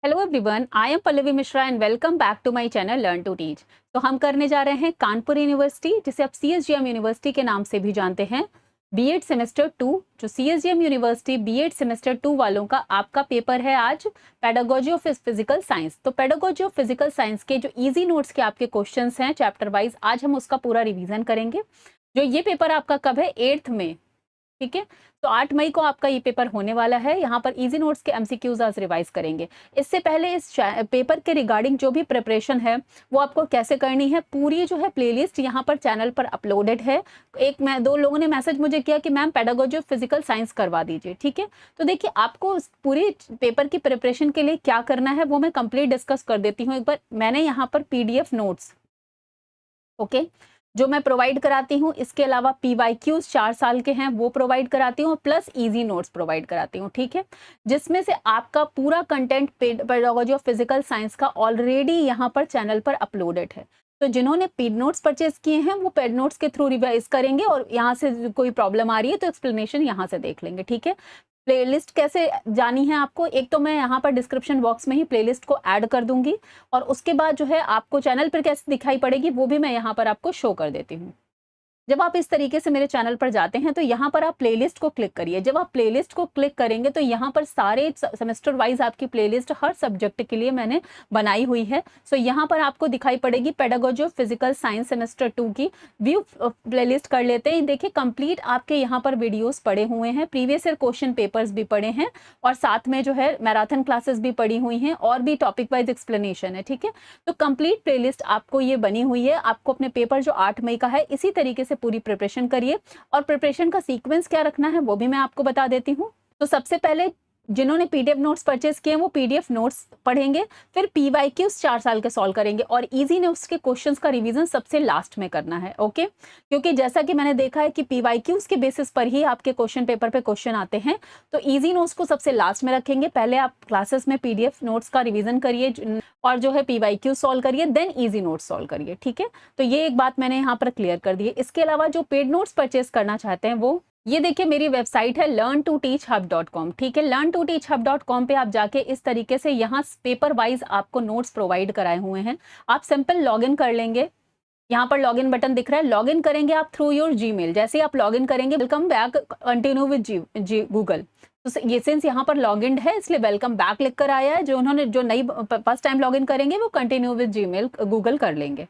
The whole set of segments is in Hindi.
Hello everyone, I am Pallavi Mishra and welcome back to my channel learn to teach. तो हम करने जा रहे हैं कानपुर यूनिवर्सिटी, जिसे आप सीएसजीएम यूनिवर्सिटी के नाम से भी जानते हैं, बीएड सेमेस्टर 2। जो सीएसजीएम यूनिवर्सिटी बीएड सेमेस्टर 2 वालों का आपका पेपर है आज पेडागोजी ऑफ फिजिकल साइंस। तो पेडागोजी ऑफ फिजिकल साइंस के जो इजी नोट्स के आपके क्वेश्चंस हैं चैप्टर वाइज, आज हम उसका पूरा रिवीजन करेंगे। जो ये पेपर आपका कब है, 8th में, ठीक है। तो 8 मई को आपका ये पेपर होने वाला है। यहाँ पर इजी नोट्स के एमसीक्यूज आज रिवाइज करेंगे। इससे पहले इस पेपर के रिगार्डिंग जो भी प्रिपरेशन है वो आपको कैसे करनी है, पूरी जो है प्लेलिस्ट यहाँ पर चैनल पर अपलोडेड है। दो लोगों ने मैसेज मुझे किया कि ma'am pedagogy of physical science करवा दीजिए, ठीक है। तो देखिए, आपको पूरी पेपर की प्रिपरेशन के लिए क्या करना है वो मैं कंप्लीट डिस्कस कर देती हूँ एक बार। मैंने यहाँ पर पीडीएफ नोट्स, ओके, जो मैं प्रोवाइड कराती हूँ, इसके अलावा पीवाईक्यूज 4 साल के हैं वो प्रोवाइड कराती हूँ, प्लस इजी नोट्स प्रोवाइड कराती हूँ, ठीक है। जिसमें से आपका पूरा content pedagogy of physical science का ऑलरेडी यहाँ पर चैनल पर अपलोडेड है। तो जिन्होंने पेड नोट्स परचेज किए हैं वो पेड नोट्स के थ्रू रिवाइज करेंगे, और यहाँ से कोई प्रॉब्लम आ रही है तो एक्सप्लेनेशन यहाँ से देख लेंगे, ठीक है। प्लेलिस्ट कैसे जानी है आपको, एक तो मैं यहाँ पर डिस्क्रिप्शन बॉक्स में ही प्लेलिस्ट को ऐड कर दूंगी, और उसके बाद जो है आपको चैनल पर कैसे दिखाई पड़ेगी वो भी मैं यहाँ पर आपको शो कर देती हूँ। जब आप इस तरीके से मेरे चैनल पर जाते हैं तो यहाँ पर आप प्लेलिस्ट को क्लिक करिए। जब आप प्लेलिस्ट को क्लिक करेंगे तो यहाँ पर सारे सेमेस्टर वाइज आपकी प्लेलिस्ट हर सब्जेक्ट के लिए मैंने बनाई हुई है। सो यहाँ पर आपको दिखाई पड़ेगी pedagogy of physical science semester 2 की। व्यू प्लेलिस्ट कर लेते हैं। देखिए, कंप्लीट आपके यहाँ पर वीडियोस पड़े हुए हैं, प्रीवियस ईयर क्वेश्चन पेपर्स भी पड़े हैं, और साथ में जो है मैराथन क्लासेस भी पड़ी हुई हैं, और भी टॉपिक वाइज एक्सप्लेनेशन है, ठीक है। तो कंप्लीट प्लेलिस्ट आपको ये बनी हुई है। आपको अपने पेपर जो 8 मई का है इसी तरीके से पूरी प्रिपरेशन करिए, और प्रिपरेशन का सीक्वेंस क्या रखना है वो भी मैं आपको बता देती हूँ। तो सबसे पहले जिन्होंने पीडीएफ नोट्स परचेज किए हैं वो पीडीएफ नोट्स पढ़ेंगे, फिर पीवाईक्यूज 4 साल के सॉल्व करेंगे, और इजी नोट्स के क्वेश्चंस का रिवीजन सबसे लास्ट में करना है, ओके। क्योंकि जैसा कि मैंने देखा है कि पीवाईक्यूज के बेसिस पर ही आपके क्वेश्चन पेपर पे क्वेश्चन आते हैं, तो इजी नोट्स को सबसे लास्ट में रखेंगे। पहले आप क्लासेस में पीडीएफ नोट्स का रिवीजन करिए और जो है पीवाईक्यू सॉल्व करिए, देन इजी नोट्स सॉल्व करिए, ठीक है। तो ये एक बात मैंने यहाँ पर क्लियर कर दी है। इसके अलावा जो पेड नोट्स परचेज करना चाहते हैं वो ये देखिए, मेरी वेबसाइट है learn2teachhub.com, ठीक है। learn2teachhub.com पे आप जाके इस तरीके से यहाँ पेपर वाइज आपको नोट्स प्रोवाइड कराए हुए हैं। आप सिंपल लॉगिन कर लेंगे। यहाँ पर लॉगिन बटन दिख रहा है, लॉगिन करेंगे आप थ्रू योर जीमेल। जैसे ही आप लॉगिन करेंगे, welcome back continue with Google. तो ये सिंस यहाँ पर लॉगिन है इसलिए वेलकम बैक लिख कर आया है। जो नई फर्स्ट टाइम लॉगिन करेंगे वो कंटिन्यू विद जीमेल गूगल कर लेंगे।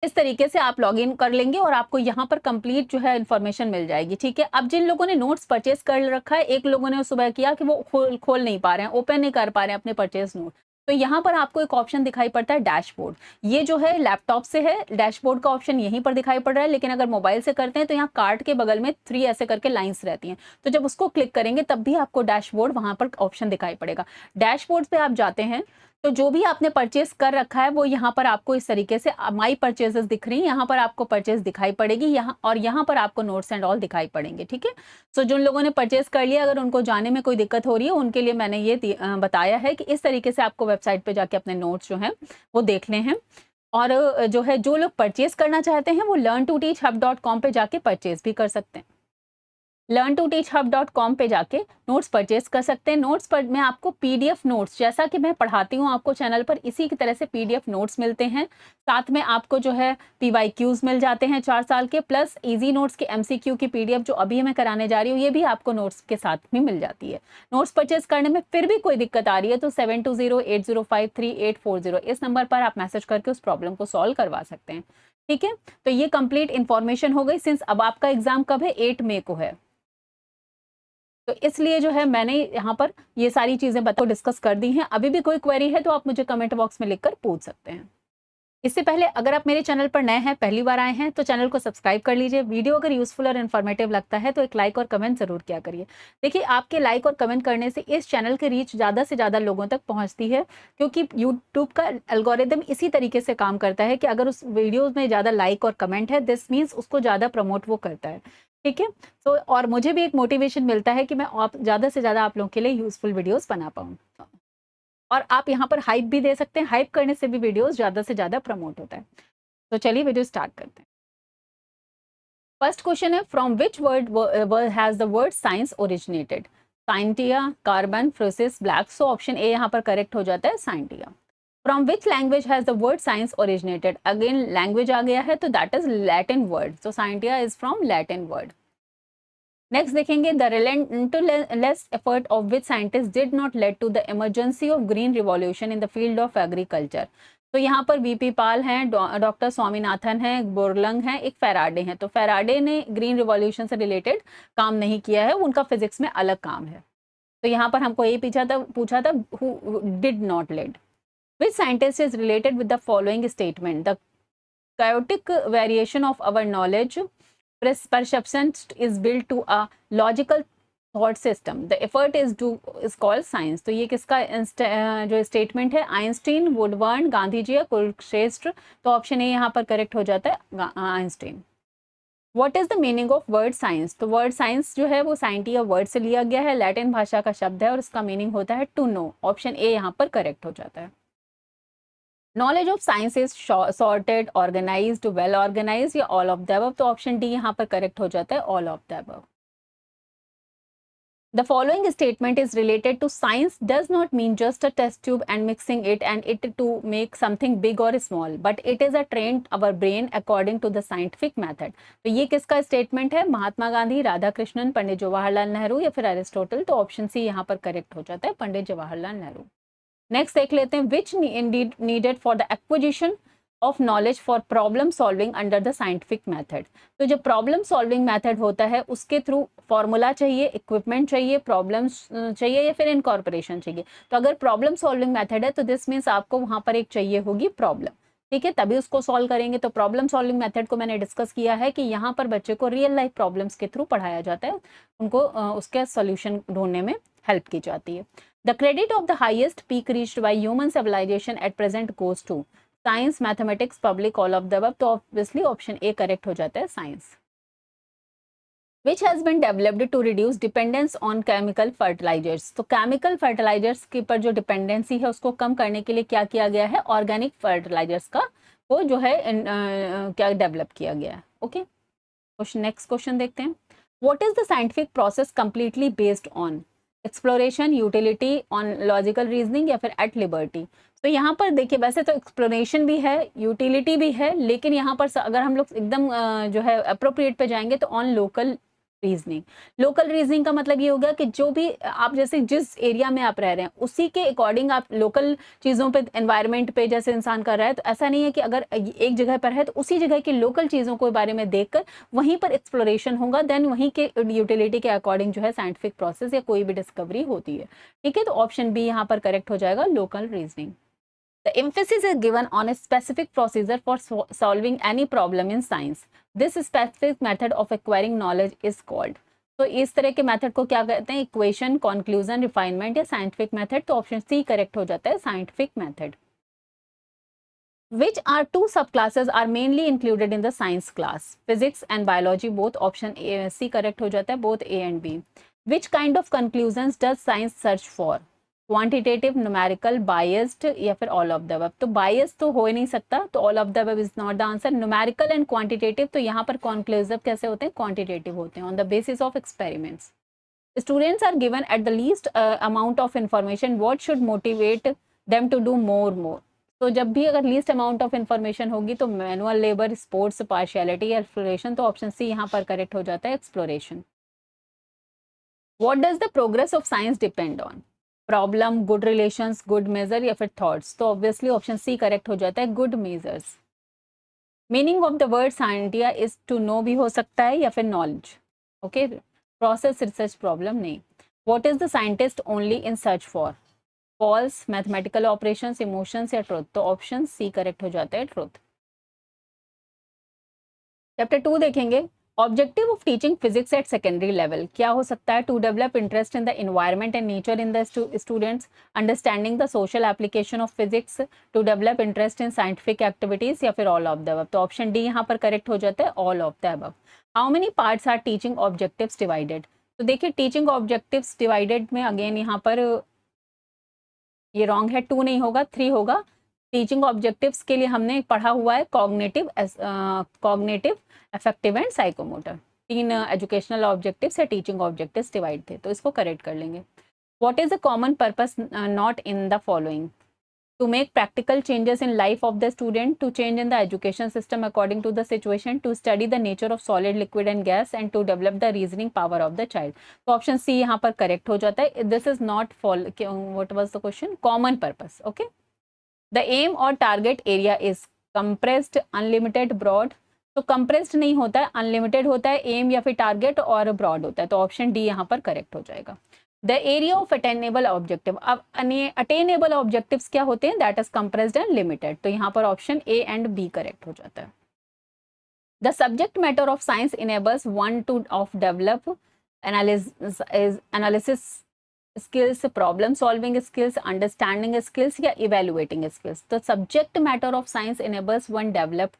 इस तरीके से आप लॉगिन कर लेंगे और आपको यहाँ पर कंप्लीट जो है इन्फॉर्मेशन मिल जाएगी, ठीक है। अब जिन लोगों ने नोट्स परचेज कर रखा है, एक लोगों ने सुबह किया कि वो खोल नहीं पा रहे हैं, ओपन नहीं कर पा रहे हैं अपने परचेज नोट, तो यहाँ पर आपको एक ऑप्शन दिखाई पड़ता है डैशबोर्ड। ये जो है लैपटॉप से है, डैशबोर्ड का ऑप्शन यहीं पर दिखाई पड़ रहा है, लेकिन अगर मोबाइल से करते हैं तो यहाँ कार्ड के बगल में 3 ऐसे करके लाइंस रहती हैं। तो जब उसको क्लिक करेंगे तब भी आपको डैशबोर्ड वहां पर ऑप्शन दिखाई पड़ेगा। डैशबोर्ड पे आप जाते हैं तो जो भी आपने परचेज कर रखा है वो यहाँ पर आपको इस तरीके से माई परचेजेस दिख रही है, यहाँ पर आपको परचेज दिखाई पड़ेगी, यहाँ पर आपको नोट्स एंड ऑल दिखाई पड़ेंगे, ठीक है। सो जिन लोगों ने परचेज कर लिया, अगर उनको जाने में कोई दिक्कत हो रही है उनके लिए मैंने ये बताया है कि इस तरीके से आपको वेबसाइट पे जाके अपने नोट्स जो हैं वो देखने हैं। और जो लोग परचेज करना चाहते हैं वो learn2teachhub.com पे जाके परचेज भी कर सकते हैं। learn2teachhub.com पे जाके नोट्स परचेज कर सकते हैं। नोट्स पर मैं आपको पीडीएफ नोट्स, जैसा कि मैं पढ़ाती हूँ आपको चैनल पर, इसी की तरह से पीडीएफ नोट्स मिलते हैं। साथ में आपको जो है पीवाईक्यूज मिल जाते हैं 4 साल के, प्लस इजी नोट्स के एमसीक्यू की पीडीएफ जो अभी मैं कराने जा रही हूँ ये भी आपको नोट्स के साथ में मिल जाती है। नोट्स परचेज करने में फिर भी कोई दिक्कत आ रही है तो 7208053840 इस नंबर पर आप मैसेज करके उस प्रॉब्लम को सॉल्व करवा सकते हैं, ठीक है। तो ये कंप्लीट इन्फॉर्मेशन हो गई। सिंस अब आपका एग्जाम कब है, 8 मई को है, तो इसलिए जो है मैंने यहाँ पर ये सारी चीजें डिस्कस कर दी हैं। अभी भी कोई क्वेरी है तो आप मुझे कमेंट बॉक्स में लिखकर पूछ सकते हैं। इससे पहले अगर आप मेरे चैनल पर नए हैं, पहली बार आए हैं, तो चैनल को सब्सक्राइब कर लीजिए। वीडियो अगर यूजफुल और इन्फॉर्मेटिव लगता है तो एक लाइक और कमेंट जरूर किया करिए। देखिए, आपके लाइक और कमेंट करने से इस चैनल की रीच ज़्यादा से ज़्यादा लोगों तक पहुंचती है, क्योंकि यूट्यूब का एल्गोरिदम इसी तरीके से काम करता है कि अगर उस वीडियो में ज़्यादा लाइक और कमेंट है, दिस मीन्स उसको ज़्यादा प्रमोट वो करता है, ठीक है। तो और मुझे भी एक मोटिवेशन मिलता है कि मैं आप ज़्यादा से ज़्यादा आप लोगों के लिए यूजफुल वीडियोज़ बना पाऊँ। और आप यहाँ पर हाइप भी दे सकते हैं, हाइप करने से भी वीडियोज़ ज़्यादा से ज़्यादा प्रमोट होता है। तो चलिए वीडियो स्टार्ट करते हैं। फर्स्ट क्वेश्चन है, from which word has the word science originated. Scientia, carbon, फ्रोसिस, ब्लैक। सो ऑप्शन ए यहाँ पर करेक्ट हो जाता है, scientia. From which language has the word science originated? Again language आ गया है, तो that is Latin word, so scientia is from Latin word. Next देखेंगे, the relentless effort of which scientists did not lead to the emergency of green revolution in the field of agriculture। तो यहाँ पर वीपी पाल हैं, डॉक्टर स्वामीनाथन हैं, बोरलंग हैं, एक फेराडे हैं। तो फेराडे ने ग्रीन रिवॉल्यूशन से रिलेटेड काम नहीं किया है, उनका फिजिक्स में अलग काम है। तो यहाँ पर हमको ये पूछा था who did not led. Which scientist is related with the following statement? The chaotic variation of our knowledge perception is built to a logical thought system, the effort is called science। तो ये किसका जो स्टेटमेंट है? आइंस्टीन, वुडवर्न, गांधी जी या कुलश्रेष्ठ। तो ऑप्शन ए यहाँ पर करेक्ट हो जाता है, Einstein. What is the meaning of word science? तो वर्ड साइंस जो है वो साइंटिया वर्ड से लिया गया है, लैटिन भाषा का शब्द है और इसका मीनिंग होता है टू नो। ऑप्शन ए यहाँ पर करेक्ट हो जाता है। Knowledge of science is sorted, organised, well organised या ऑल ऑफ द अबव। तो ऑप्शन डी यहाँ पर करेक्ट हो जाता है, all of the above. The following statement is related to science does not mean just a test tube and mixing it and it to make something big or small, but it is a trained our brain according to the scientific method। तो ये किसका स्टेटमेंट है? महात्मा गांधी, राधा कृष्णन, पंडित जवाहरलाल नेहरू या फिर एरिस्टोटल। तो ऑप्शन सी यहाँ पर करेक्ट हो जाता है, पंडित जवाहरलाल नेहरू। नेक्स्ट देख लेते हैं, which needed for the acquisition of knowledge for problem solving under the scientific method. तो जो प्रॉब्लम सॉल्विंग मेथड होता है उसके थ्रू फॉर्मूला चाहिए, इक्विपमेंट चाहिए, प्रॉब्लम्स चाहिए या फिर इनकॉर्पोरेशन चाहिए। तो अगर प्रॉब्लम सॉल्विंग मेथड है तो दिस मीन्स आपको वहां पर एक चाहिए होगी प्रॉब्लम, ठीक है, तभी उसको सॉल्व करेंगे। तो प्रॉब्लम सॉल्विंग मेथड को मैंने डिस्कस किया है कि यहाँ पर बच्चे को रियल लाइफ प्रॉब्लम्स के थ्रू पढ़ाया जाता है, उनको उसके सोल्यूशन ढूंढने में हेल्प की जाती है। The credit of the highest peak reached by human civilization at present goes to science, mathematics, public, all of the above। तो obviously option A correct हो जाता है, science। Which has been developed to reduce dependence on chemical fertilizers। तो chemical fertilizers के पर जो dependency है उसको कम करने के लिए क्या किया गया है? Organic fertilizers का वो जो है क्या डेवलप किया गया है। ओके, नेक्स्ट क्वेश्चन देखते हैं। What is the scientific process completely based on? Exploration, utility, on logical reasoning या फिर एट लिबर्टी। तो यहाँ पर देखिए वैसे तो एक्सप्लोरेशन भी है, यूटिलिटी भी है, लेकिन यहाँ पर अगर हम लोग एकदम जो है अप्रोप्रिएट पे जाएंगे तो on local reasoning. Local reasoning का मतलब ये होगा कि जो भी आप जैसे जिस एरिया में आप रह रहे हैं उसी के अकॉर्डिंग आप लोकल चीज़ों पे, एनवायरनमेंट पे जैसे इंसान कर रहा है, तो ऐसा नहीं है कि अगर एक जगह पर है तो उसी जगह की लोकल चीज़ों के बारे में देखकर वहीं पर एक्सप्लोरेशन होगा, देन वहीं के यूटिलिटी के अकॉर्डिंग जो है साइंटिफिक प्रोसेस या कोई भी डिस्कवरी होती है, ठीक है। तो ऑप्शन बी यहाँ पर करेक्ट हो जाएगा, local reasoning. The emphasis is given on a specific procedure for solving any problem in science. This specific method of acquiring knowledge is called। तो इस तरह के मेथड को क्या कहते हैं? इक्वेशन, कंक्लूजन, रिफाइनमेंट या साइंटिफिक मेथड। तो ऑप्शन सी करेक्ट हो जाता है, scientific method. Which are two subclasses are mainly included in the science class? Physics and biology both। Option C correct हो जाता है, both A and B। Which kind of conclusions does science search for? Quantitative, numerical, biased या फिर ऑल ऑफ द अबव। तो बायस तो हो ही नहीं सकता, तो all of the above is not the answer. Numerical and quantitative, तो यहाँ पर कॉन्क्लूसिव कैसे होते हैं? क्वांटिटेटिव होते हैं, on the basis of experiments. Students are given at the least amount of information, what should motivate them to do more. तो जब भी अगर लीस्ट अमाउंट ऑफ इंफॉर्मेशन होगी तो manual labour, sports, partiality, exploration. तो ऑप्शन सी यहाँ पर करेक्ट हो जाता है, exploration. What does the progress of science depend on? Problem, good relations, good measure या फिर थॉट्स। तो ऑब्वियसली ऑप्शन सी करेक्ट हो जाता है, good measures. Meaning of the word scientia is to know भी हो सकता है या फिर knowledge, okay. Process, research, problem नहीं। What is the scientist only in search for? False, mathematical operations, emotions या ट्रुथ। तो ऑप्शन सी करेक्ट हो जाता है, ट्रुथ। चैप्टर 2 देखेंगे, objective of teaching physics at secondary level क्या हो सकता है? To develop interest in the environment and nature in the students, understanding the social application of physics, to develop interest in scientific activities या फिर ऑल ऑफ द अबव। तो ऑप्शन डी यहाँ पर करेक्ट हो जाता है, all of the above. How many parts are teaching objectives divided? तो देखिए टीचिंग ऑब्जेक्टिव्स डिवाइडेड में अगेन यहाँ पर ये रॉन्ग है, 2 नहीं होगा, 3 होगा। टीचिंग ऑब्जेक्टिव्स के लिए हमने पढ़ा हुआ है कॉग्निटिव, अफेक्टिव एंड साइकोमोटर। तीन एजुकेशनल ऑब्जेक्टिव्स या टीचिंग ऑब्जेक्टिव्स डिवाइड थे, तो इसको करेक्ट कर लेंगे। What is the common purpose not in the following? To make practical changes in life of the student, to change in the education system according to the situation, to study the nature of solid, liquid and gas, and to develop the reasoning power of the child. तो ऑप्शन सी यहाँ पर करेक्ट हो जाता है। This is not fall, what was the question? Common purpose. Okay, the aim और target area is compressed, unlimited, broad. तो कंप्रेस्ड नहीं होता है, अनलिमिटेड होता है एम या फिर टारगेट, और ब्रॉड होता है, तो ऑप्शन डी यहाँ पर करेक्ट हो जाएगा। The area of attainable objective, अब अटेनेबल ऑब्जेक्टिव्स क्या होते हैं? That is compressed and limited, तो यहाँ पर option A and B correct हो जाता है। The subject matter of science enables one to of develop analysis skills, problem solving skills, understanding skills या इवेलुएटिंग स्किल्स। तो subject matter of science enables one develop,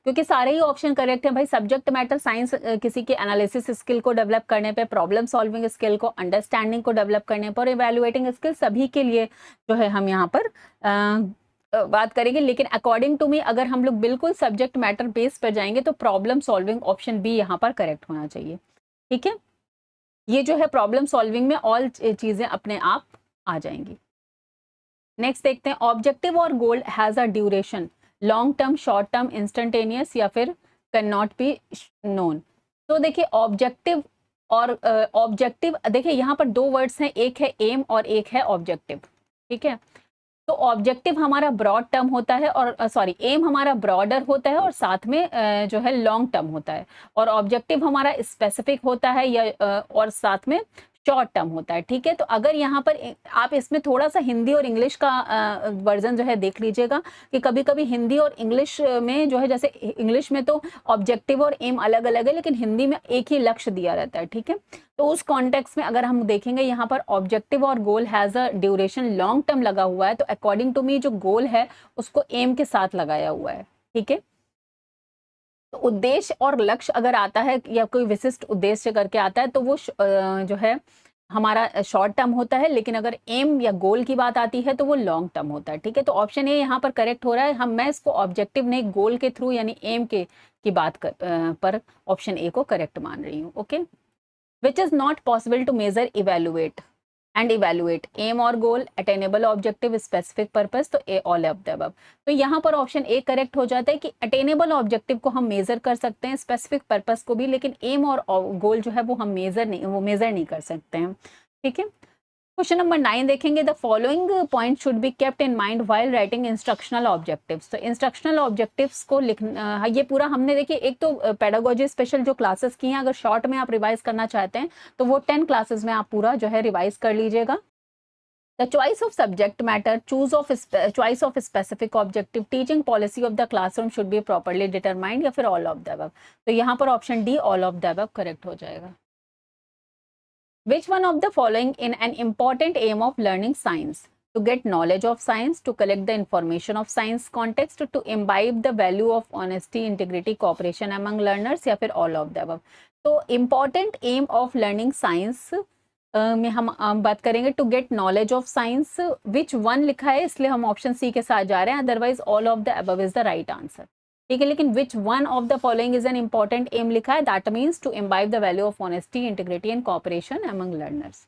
क्योंकि सारे ही ऑप्शन करेक्ट हैं भाई। सब्जेक्ट मैटर साइंस किसी के एनालिसिस स्किल को डेवलप करने पे, प्रॉब्लम सॉल्विंग स्किल को, अंडरस्टैंडिंग को डेवलप करने पर, इवैल्यूएटिंग स्किल सभी के लिए जो है हम यहाँ पर बात करेंगे। लेकिन अकॉर्डिंग टू मी अगर हम लोग बिल्कुल सब्जेक्ट मैटर बेस पर जाएंगे तो प्रॉब्लम सॉल्विंग ऑप्शन बी यहाँ पर करेक्ट होना चाहिए। ठीक है, ये जो है प्रॉब्लम सॉल्विंग में ऑल चीजें अपने आप आ जाएंगी। नेक्स्ट देखते हैं, ऑब्जेक्टिव और goal has a duration, long term, short term, instantaneous या फिर कैन नॉट बी नोन। तो देखिए ऑब्जेक्टिव और ऑब्जेक्टिव, देखिए यहाँ पर दो वर्ड्स हैं, एक है एम और एक है ऑब्जेक्टिव। ठीक है, तो ऑब्जेक्टिव हमारा ब्रॉड टर्म होता है, और सॉरी एम हमारा ब्रॉडर होता है और साथ में जो है लॉन्ग टर्म होता है, और ऑब्जेक्टिव हमारा स्पेसिफिक होता है या और साथ में शॉर्ट टर्म होता है। ठीक है, तो अगर यहाँ पर आप इसमें थोड़ा सा हिंदी और इंग्लिश का वर्जन जो है देख लीजिएगा कि कभी कभी हिंदी और इंग्लिश में जो है, जैसे इंग्लिश में तो ऑब्जेक्टिव और एम अलग अलग है, लेकिन हिंदी में एक ही लक्ष्य दिया रहता है। ठीक है, तो उस कॉन्टेक्स्ट में अगर हम देखेंगे यहाँ पर ऑब्जेक्टिव और goal has a duration, long term लगा हुआ है, तो अकॉर्डिंग टू मी जो गोल है उसको एम के साथ लगाया हुआ है। ठीक है, तो उद्देश्य और लक्ष्य अगर आता है या कोई विशिष्ट उद्देश्य करके आता है तो वो जो है हमारा शॉर्ट टर्म होता है, लेकिन अगर एम या गोल की बात आती है तो वो लॉन्ग टर्म होता है। ठीक है, तो ऑप्शन ए यहाँ पर करेक्ट हो रहा है। मैं इसको ऑब्जेक्टिव नहीं, गोल के थ्रू यानी एम के की बात पर ऑप्शन ए को करेक्ट मान रही हूँ। Okay, which is not possible to measure, evaluate and evaluate, aim और goal, attainable objective, specific purpose, तो A all of the above. तो यहाँ पर ऑप्शन ए करेक्ट हो जाता है कि अटेनेबल ऑब्जेक्टिव को हम मेजर कर सकते हैं, स्पेसिफिक पर्पस को भी, लेकिन एम और गोल जो है वो हम मेजर नहीं कर सकते हैं। ठीक है, क्वेश्चन नंबर 9 देखेंगे, the following point should be kept in mind while writing instructional objectives. तो इंस्ट्रक्शनल ऑब्जेक्टिव्स को लिखना, ये पूरा हमने देखिए एक तो पेडागोजी स्पेशल जो क्लासेस की हैं, अगर शॉर्ट में आप रिवाइज करना चाहते हैं तो वो 10 क्लासेस में आप पूरा जो है रिवाइज कर लीजिएगा। The choice of subject matter, choice of specific objective, teaching policy of the classroom should be properly determined, या फिर ऑल ऑफ द अबव। तो यहाँ पर option D all of the above correct हो जाएगा। Which one of the following in an important aim of learning science? To get knowledge of science, to collect the information of science context, to imbibe the value of honesty, integrity, cooperation among learners, या फिर all of the above। तो important aim of learning science में हम बात करेंगे to get knowledge of science, which one लिखा है इसलिए हम ऑप्शन सी के साथ जा रहे हैं, otherwise all of the above is the right answer. ठीक है, लेकिन which one of the following is an important aim लिखा है, that means to imbibe the value of honesty, integrity and cooperation among learners.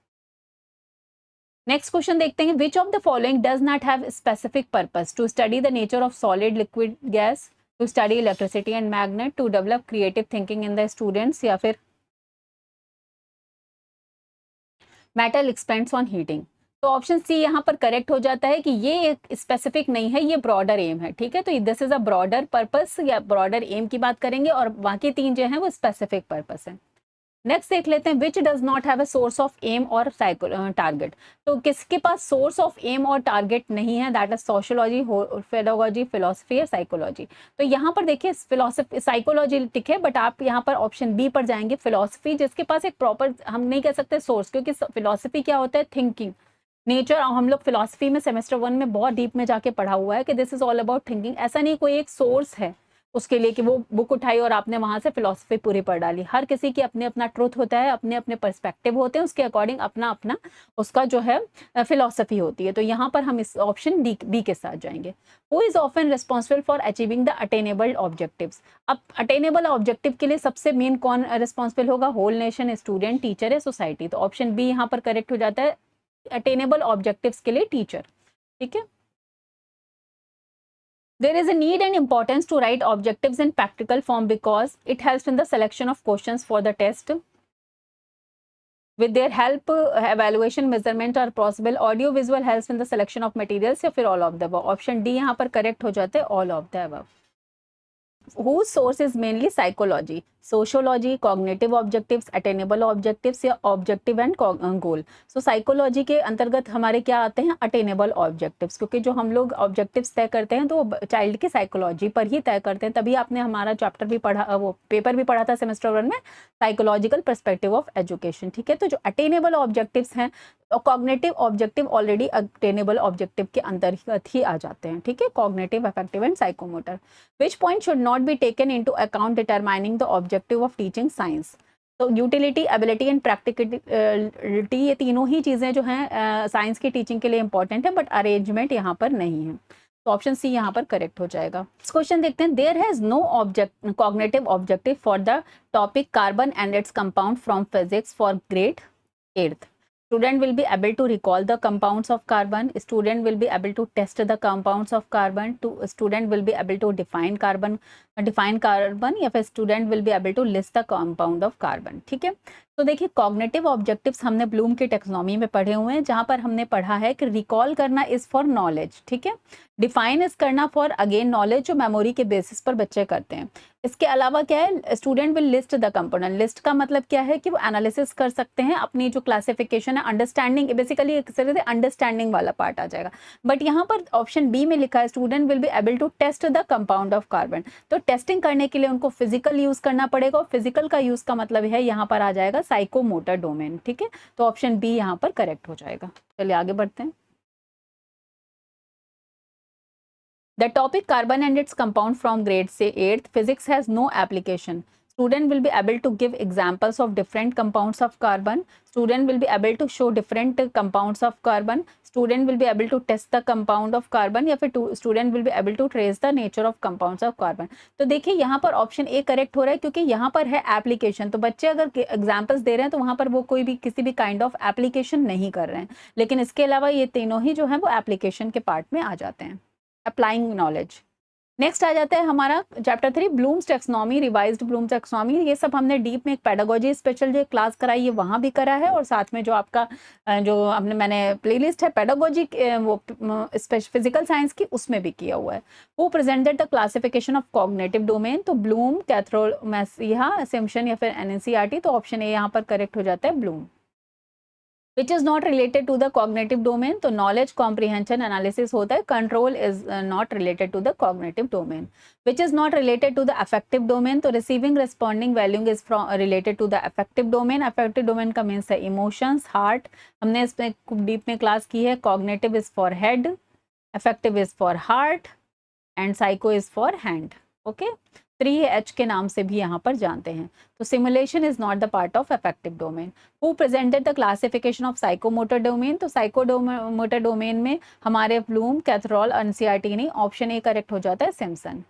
Next question देखते हैं, which of the following does not have specific purpose, to study the nature of solid, liquid, gas, to study electricity and magnet, to develop creative thinking in the students, या फिर मेटल एक्सपेंड्स ऑन हीटिंग। तो ऑप्शन सी यहाँ पर करेक्ट हो जाता है कि ये एक स्पेसिफिक नहीं है, ये ब्रॉडर एम है। ठीक है, तो this is a broader purpose या ब्रॉडर एम की बात करेंगे, और बाकी तीन जो है वो स्पेसिफिक पर्पस है। नेक्स्ट देख लेते हैं, which does not have a source of aim और टारगेट। तो किसके पास सोर्स ऑफ एम और टारगेट नहीं है, that is sociology, pedagogy, philosophy या साइकोलॉजी। तो यहाँ पर देखिए फिलोसफी, साइकोलॉजी टिक है, बट आप यहाँ पर ऑप्शन बी पर जाएंगे, फिलोसफी, जिसके पास एक प्रॉपर, हम नहीं कह सकते सोर्स, क्योंकि फिलोसफी क्या होता है, थिंकिंग नेचर। हम लोग फिलोसफी में सेमेस्टर 1 में बहुत डीप में जाके पढ़ा हुआ है कि this is all about thinking. ऐसा नहीं कोई एक सोर्स है, उसके लिए कि वो बुक उठाई और आपने वहाँ से फिलॉसफी पूरी पढ़ डाली। हर किसी की अपने अपना ट्रुथ होता है, अपने अपने पर्सपेक्टिव होते हैं, उसके अकॉर्डिंग अपना अपना उसका जो है फिलॉसफी होती है। तो यहाँ पर हम इस ऑप्शन डी के साथ जाएंगे। Who is often responsible for achieving the attainable objectives. अब अटेनेबल ऑब्जेक्टिव के लिए सबसे मेन कौन रिस्पॉन्सिबल होगा? होल नेशन, स्टूडेंट, टीचर या सोसाइटी। तो ऑप्शन बी यहाँ पर करेक्ट हो जाता है, अटेनेबल ऑब्जेक्टिव्स के लिए टीचर। ठीक है। There is a need and importance to write objectives in practical form because it helps in the selection of questions for the test. With their help, evaluation, measurement are possible. Audio visual helps in the selection of materials या फिर all of the above. Option D यहाँ पर correct हो जाते हैं, all of the above. Whose source is mainly psychology, sociology, cognitive objectives, attainable objectives या objective and goal. So psychology के अंतर्गत हमारे क्या आते हैं? attainable objectives, क्योंकि जो हम लोग objectives तय करते हैं तो चाइल्ड की साइकोलॉजी पर ही तय करते हैं। तभी आपने हमारा चैप्टर भी पढ़ा, वो पेपर भी पढ़ा था सेमेस्टर 1 में, साइकोलॉजिकल पर्सपेक्टिव ऑफ एजुकेशन। ठीक है। तो जो अटेनेबल ऑब्जेक्टिव्स हैं, cognitive objective already attainable objective के अंतर्गत ही आ जाते हैं। ठीक है। Cognitive, affective and psychomotor. Which point should not be taken into account determining the objective of teaching science? तो यूटिलिटी, एबिलिटी एंड प्रैक्टिकलिटी, ये तीनों ही चीज़ें जो हैं साइंस की टीचिंग के लिए इंपॉर्टेंट है, बट अरेंजमेंट यहाँ पर नहीं है। तो ऑप्शन सी यहाँ पर करेक्ट हो जाएगा। इस क्वेश्चन देखते हैं। There has no object cognitive objective for the topic carbon and its compound from physics for grade 8th. Student will be able to recall the compounds of carbon. Student will be able to test the compounds of carbon. Student will be able to define carbon या फिर student will be able to list the compound of carbon. ठीक है। तो देखिए, कॉग्निटिव ऑब्जेक्टिव्स हमने ब्लूम की टेक्सोनॉमी में पढ़े हुए हैं, जहां पर हमने पढ़ा है कि रिकॉल करना इज फॉर नॉलेज। ठीक है। डिफाइन इज करना फॉर अगेन नॉलेज, जो मेमोरी के बेसिस पर बच्चे करते हैं। इसके अलावा क्या है? Student will list the component. List का मतलब क्या है कि वो एनालिसिस कर सकते हैं, अपनी जो क्लासिफिकेशन है, अंडरस्टैंडिंग, बेसिकली एक तरह से अंडरस्टैंडिंग वाला पार्ट आ जाएगा। बट यहाँ पर ऑप्शन बी में लिखा है student will be able to test the compound of carbon. तो टेस्टिंग करने के लिए उनको फिजिकल यूज करना पड़ेगा, और फिजिकल का यूज का मतलब है यहाँ पर आ जाएगा साइकोमोटर डोमेन। ठीक है। तो ऑप्शन बी यहाँ पर करेक्ट हो जाएगा। चलिए आगे बढ़ते हैं। The topic carbon and its compound from grade say 8th physics has no application. Student will be able to give examples of different compounds of carbon. Student will be able to show different compounds of carbon. Student will be able to test the compound of carbon या फिर student will be able to trace the nature of compounds of carbon. तो देखिए यहाँ पर ऑप्शन ए करेक्ट हो रहा है, क्योंकि यहाँ पर है एप्लीकेशन। तो बच्चे अगर एग्जाम्पल्स दे रहे हैं तो वहाँ पर वो कोई भी किसी भी काइंड ऑफ एप्लीकेशन नहीं कर रहे हैं, लेकिन इसके अलावा ये तीनों ही जो है वो एप्लीकेशन के पार्ट में आ जाते हैं, अप्लाइंग नॉलेज। नेक्स्ट आ जाता है हमारा chapter 3 blooms taxonomy, revised blooms taxonomy. ये सब हमने डीप में एक पेडागोजी स्पेशल जो क्लास कराई है वहाँ भी करा है, और साथ में जो आपका जो मैंने प्लेलिस्ट है पेडागोजी वो फिजिकल साइंस की, उसमें भी किया हुआ है। वो presented the classification of cognitive domain. तो ब्लूम, कैथरोल, मैसिहा, असेम्पशन या फिर एनएनसीईआरटी। तो ऑप्शन ए यहाँ पर करेक्ट हो जाता है, Bloom. Which is not related to the cognitive domain. तो knowledge comprehension analysis होता है, control is not related to the cognitive domain. Which is not related to the affective domain. तो receiving responding valuing is related to the affective domain. Affective domain का means है emotions, heart. हमने इसमें deep में class की है। Cognitive is for head, affective is for heart and psycho is for hand. Okay. 3H के नाम से भी यहाँ पर जानते हैं। तो simulation is not the part of affective domain. Who presented the classification of psychomotor domain. तो साइकोमोटर डोमेन में हमारे ब्लूम, कैथरॉल, एनसीईआरटी नहीं, ऑप्शन ए करेक्ट हो जाता है, Simpson.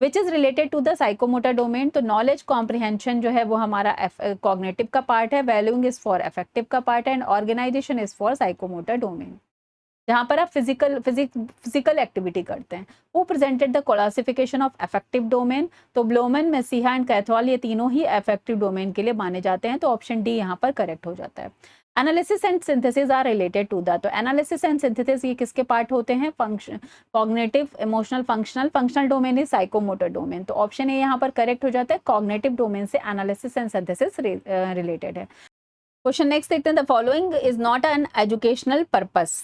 Which is related to the psychomotor domain. तो नॉलेज कॉम्प्रिहेंशन जो है वो हमारा कॉग्निटिव का पार्ट है, वैल्यूइंग इज फॉर अफेक्टिव का पार्ट है, and organisation is for psychomotor domain, जहाँ पर आप फिजिकल एक्टिविटी करते हैं। वो presented the classification of affective domain. तो ब्लोमन, मैसिहा एंड कैथरॉल ये तीनों ही अफेक्टिव डोमेन के लिए माने जाते हैं। तो ऑप्शन डी यहाँ पर करेक्ट हो जाता है। Analysis and synthesis are related to the. तो एनालिसिस एंड सिंथेसिस ये किसके पार्ट होते हैं? Function, cognitive, emotional, functional. Functional domain is psychomotor domain. तो ऑप्शन ए यहाँ पर करेक्ट हो जाता है, कॉग्निटिव डोमेन से एनालिसिस एंड सिंथेसिस रिलेटेड है। क्वेश्चन नेक्स्ट देखते हैं। The following is not an educational purpose.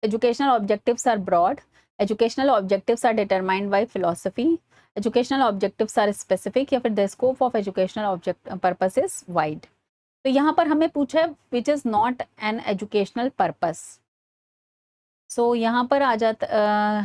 Educational objectives are broad. Educational objectives are determined by philosophy. Educational objectives are specific या फिर the scope of educational object purpose is wide. तो यहाँ पर हमें पूछा है which is not an educational purpose. यहाँ पर आ जाता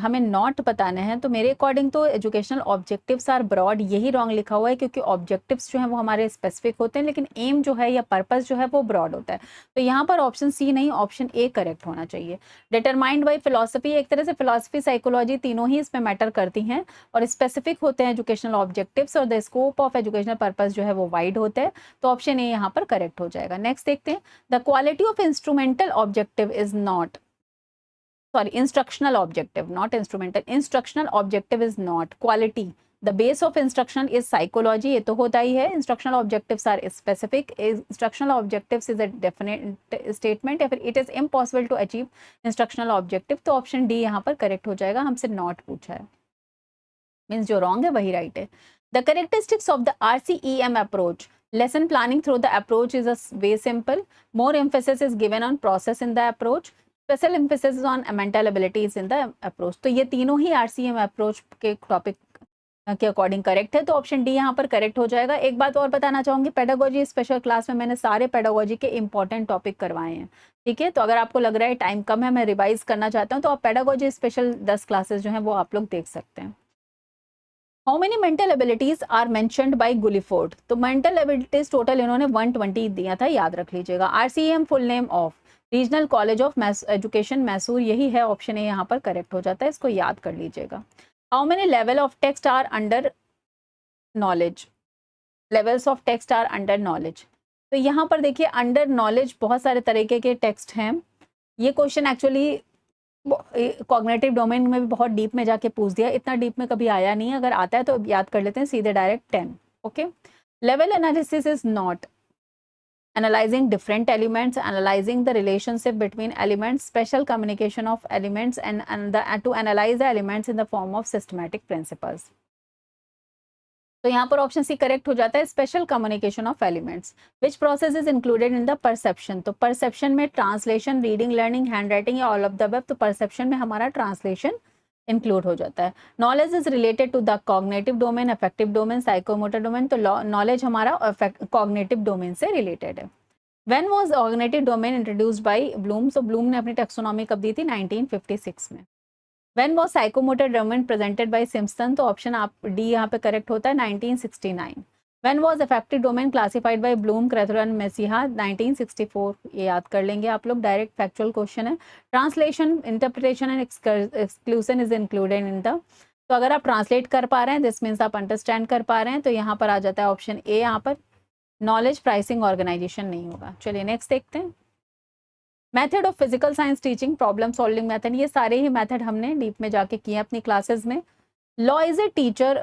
हमें नॉट बताने हैं, तो मेरे अकॉर्डिंग तो एजुकेशनल ऑब्जेक्टिव्स आर ब्रॉड, यही रॉन्ग लिखा हुआ है, क्योंकि ऑब्जेक्टिव्स जो हैं वो हमारे स्पेसिफिक होते हैं, लेकिन एम जो है या पर्पस जो है वो ब्रॉड होता है। तो यहाँ पर ऑप्शन सी नहीं, ऑप्शन ए करेक्ट होना चाहिए। डिटरमाइंड बाई फिलोसफी, एक तरह से फिलोसफी साइकोलॉजी तीनों ही इसमें मैटर करती हैं, और स्पेसिफिक होते हैं एजुकेशनल ऑब्जेक्टिव्स, और the scope of educational purpose जो है वो वाइड होता है। तो ऑप्शन ए यहाँ पर करेक्ट हो जाएगा। नेक्स्ट देखते हैं, the quality of instrumental objective is not, sorry, instructional objective, not instrumental, instructional objective is not quality. The base of instruction is psychology, ये तो होता ही है। instructional objectives are specific, instructional objectives is a definite statement, या फिर it is impossible to achieve instructional objective, तो ऑप्शन डी यहाँ पर करेक्ट हो जाएगा। हमसे नॉट पूछा है, मीन्स जो रॉन्ग है वही राइट है। The characteristics of the RCEM approach, lesson planning through the approach is a way simple, more emphasis is given on process in the approach, special emphasis on mental abilities in the approach. तो ये तीनों ही आरसीएम अप्रोच के टॉपिक के अकॉर्डिंग करेक्ट है, तो ऑप्शन डी यहाँ पर करेक्ट हो जाएगा। एक बात और बताना चाहूंगी, पेडागोजी स्पेशल क्लास में मैंने सारे पेडागोजी के इंपॉर्टेंट टॉपिक करवाए हैं, ठीक है। तो अगर आपको लग रहा है टाइम कम है, मैं रिवाइज करना चाहता हूँ, तो आप पेडागोजी स्पेशल 10 क्लासेस जो हैं वो आप लोग देख सकते हैं। How many mental abilities are mentioned by Guilford, तो मेंटल एबिलिटीज टोटल इन्होंने 120 दिया था, याद रख लीजिएगा। RCM full name of regional college of education Mysore, यही है, ऑप्शन ए यहाँ पर करेक्ट हो जाता है, इसको याद कर लीजिएगा। How many level of text are under knowledge, levels of text are under knowledge, तो यहाँ पर देखिए अंडर नॉलेज बहुत सारे तरीके के टेक्स्ट हैं। ये क्वेश्चन एक्चुअली कॉग्निटिव डोमेन में भी बहुत डीप में जाके पूछ दिया, इतना डीप में कभी आया नहीं है, अगर आता है तो याद कर लेते हैं सीधे direct 10। Okay, level analysis is not analyzing different elements, analyzing the relationship between elements, special communication of elements, and to analyze the elements in the form of systematic principles. तो यहाँ पर ऑप्शन सी करेक्ट हो जाता है, special communication of elements. Which process is included in the perception, तो परसेप्शन में translation, reading, learning, hand writing या ऑल ऑफ द अबव, तो परसेप्शन में हमारा ट्रांसलेशन इंक्लूड हो जाता है। Knowledge is related to the cognitive domain, affective domain, psychomotor domain, तो नॉलेज हमारा कॉग्निटिव डोमेन से रिलेटेड है। When was cognitive domain introduced by Bloom? So Bloom ने अपनी टैक्सोनॉमी कब दी थी? 1956 में। When was psychomotor domain presented by Simpson? तो ऑप्शन आप डी यहाँ पे करेक्ट होता है, 1969। When was affective domain classified by Bloom, Krathwood, Messiha? 1964। ये याद कर लेंगे आप लोग, डायरेक्ट फैक्चुअल क्वेश्चन है। Translation, interpretation and exclusion is included in the, तो अगर आप ट्रांसलेट कर पा रहे हैं दिस मीन्स आप अंडरस्टैंड कर पा रहे हैं, तो यहाँ पर आ जाता है ऑप्शन ए, यहाँ पर नॉलेज प्राइसिंग ऑर्गेनाइजेशन नहीं होगा। चलिए नेक्स्ट देखते हैं, method of physical science teaching, problem solving method, ये सारे ही मेथड हमने डीप में जाके किए अपनी क्लासेस में। Law is a teacher,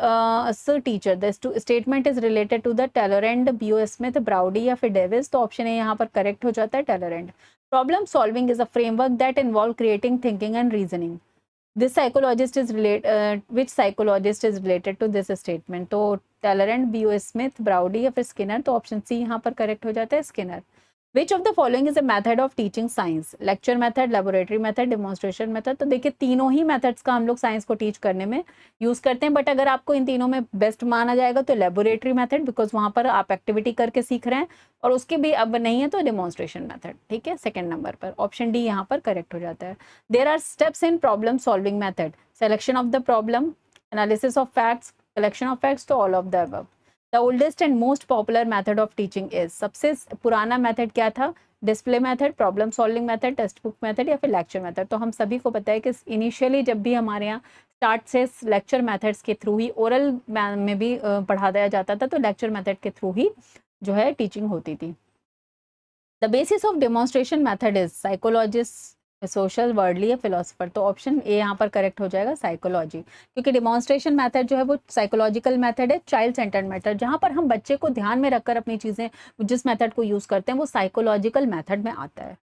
teacher, the statement is related to the टैलोरेंट, बीओ स्मिथ, ब्राउडी या फिर डेविस, तो ऑप्शन ए यहाँ पर करेक्ट हो जाता है, टैलोरेंट। Problem solving is a framework that involve creating, thinking and reasoning. This psychologist is which psychologist is related to this statement? तो टैलरेंट, बीओ स्मिथ, ब्राउडी या फिर स्किनर, तो ऑप्शन सी यहाँ पर करेक्ट हो जाता है, Skinner. Which of the following is a method of teaching science? Lecture method, laboratory method, demonstration method, तो देखिए तीनों ही मेथड्स का हम लोग साइंस को टीच करने में यूज करते हैं, बट अगर आपको इन तीनों में बेस्ट माना जाएगा तो लेबोरेटरी मेथड, बिकॉज वहां पर आप एक्टिविटी करके सीख रहे हैं, और उसके भी अब नहीं है तो डेमोन्स्ट्रेशन मेथड, ठीक है, सेकेंड नंबर पर ऑप्शन डी यहाँ पर करेक्ट हो जाता है। There are steps in problem solving method, selection of the problem, analysis of facts, collection of facts, तो all of the above. The oldest and most popular method of teaching is, सबसे पुराना मेथड क्या था? Display method, problem solving method, text book method या फिर लेक्चर मेथड। तो हम सभी को पता है कि इनिशियली जब भी हमारे यहाँ स्टार्ट से लेक्चर मेथड्स के थ्रू ही, ओरल में भी पढ़ा दिया जाता था, तो लेक्चर मेथड के थ्रू ही जो है टीचिंग होती थी। The basis of demonstration method is psychologist, social, worldly या फिलोसफर, तो ऑप्शन ए यहाँ पर करेक्ट हो जाएगा, साइकोलॉजी, क्योंकि डेमोन्स्ट्रेशन मेथड जो है वो साइकोलॉजिकल मेथड है, चाइल्ड सेंटर्ड मेथड, जहाँ पर हम बच्चे को ध्यान में रखकर अपनी चीज़ें, जिस मेथड को यूज़ करते हैं वो साइकोलॉजिकल मेथड में आता है।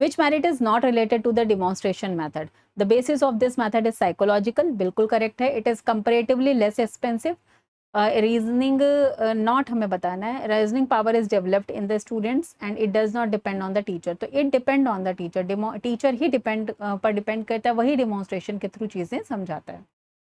Which merit is not related to the demonstration method? The basis of this method is psychological, बिल्कुल करेक्ट है। It is comparatively less expensive. Reasoning not हमें बताना है, reasoning power is developed in the students and it does not depend on the teacher, तो it depend on the teacher, teacher ही डिपेंड करता है, वही डेमोन्स्ट्रेशन के थ्रू चीज़ें समझाता है।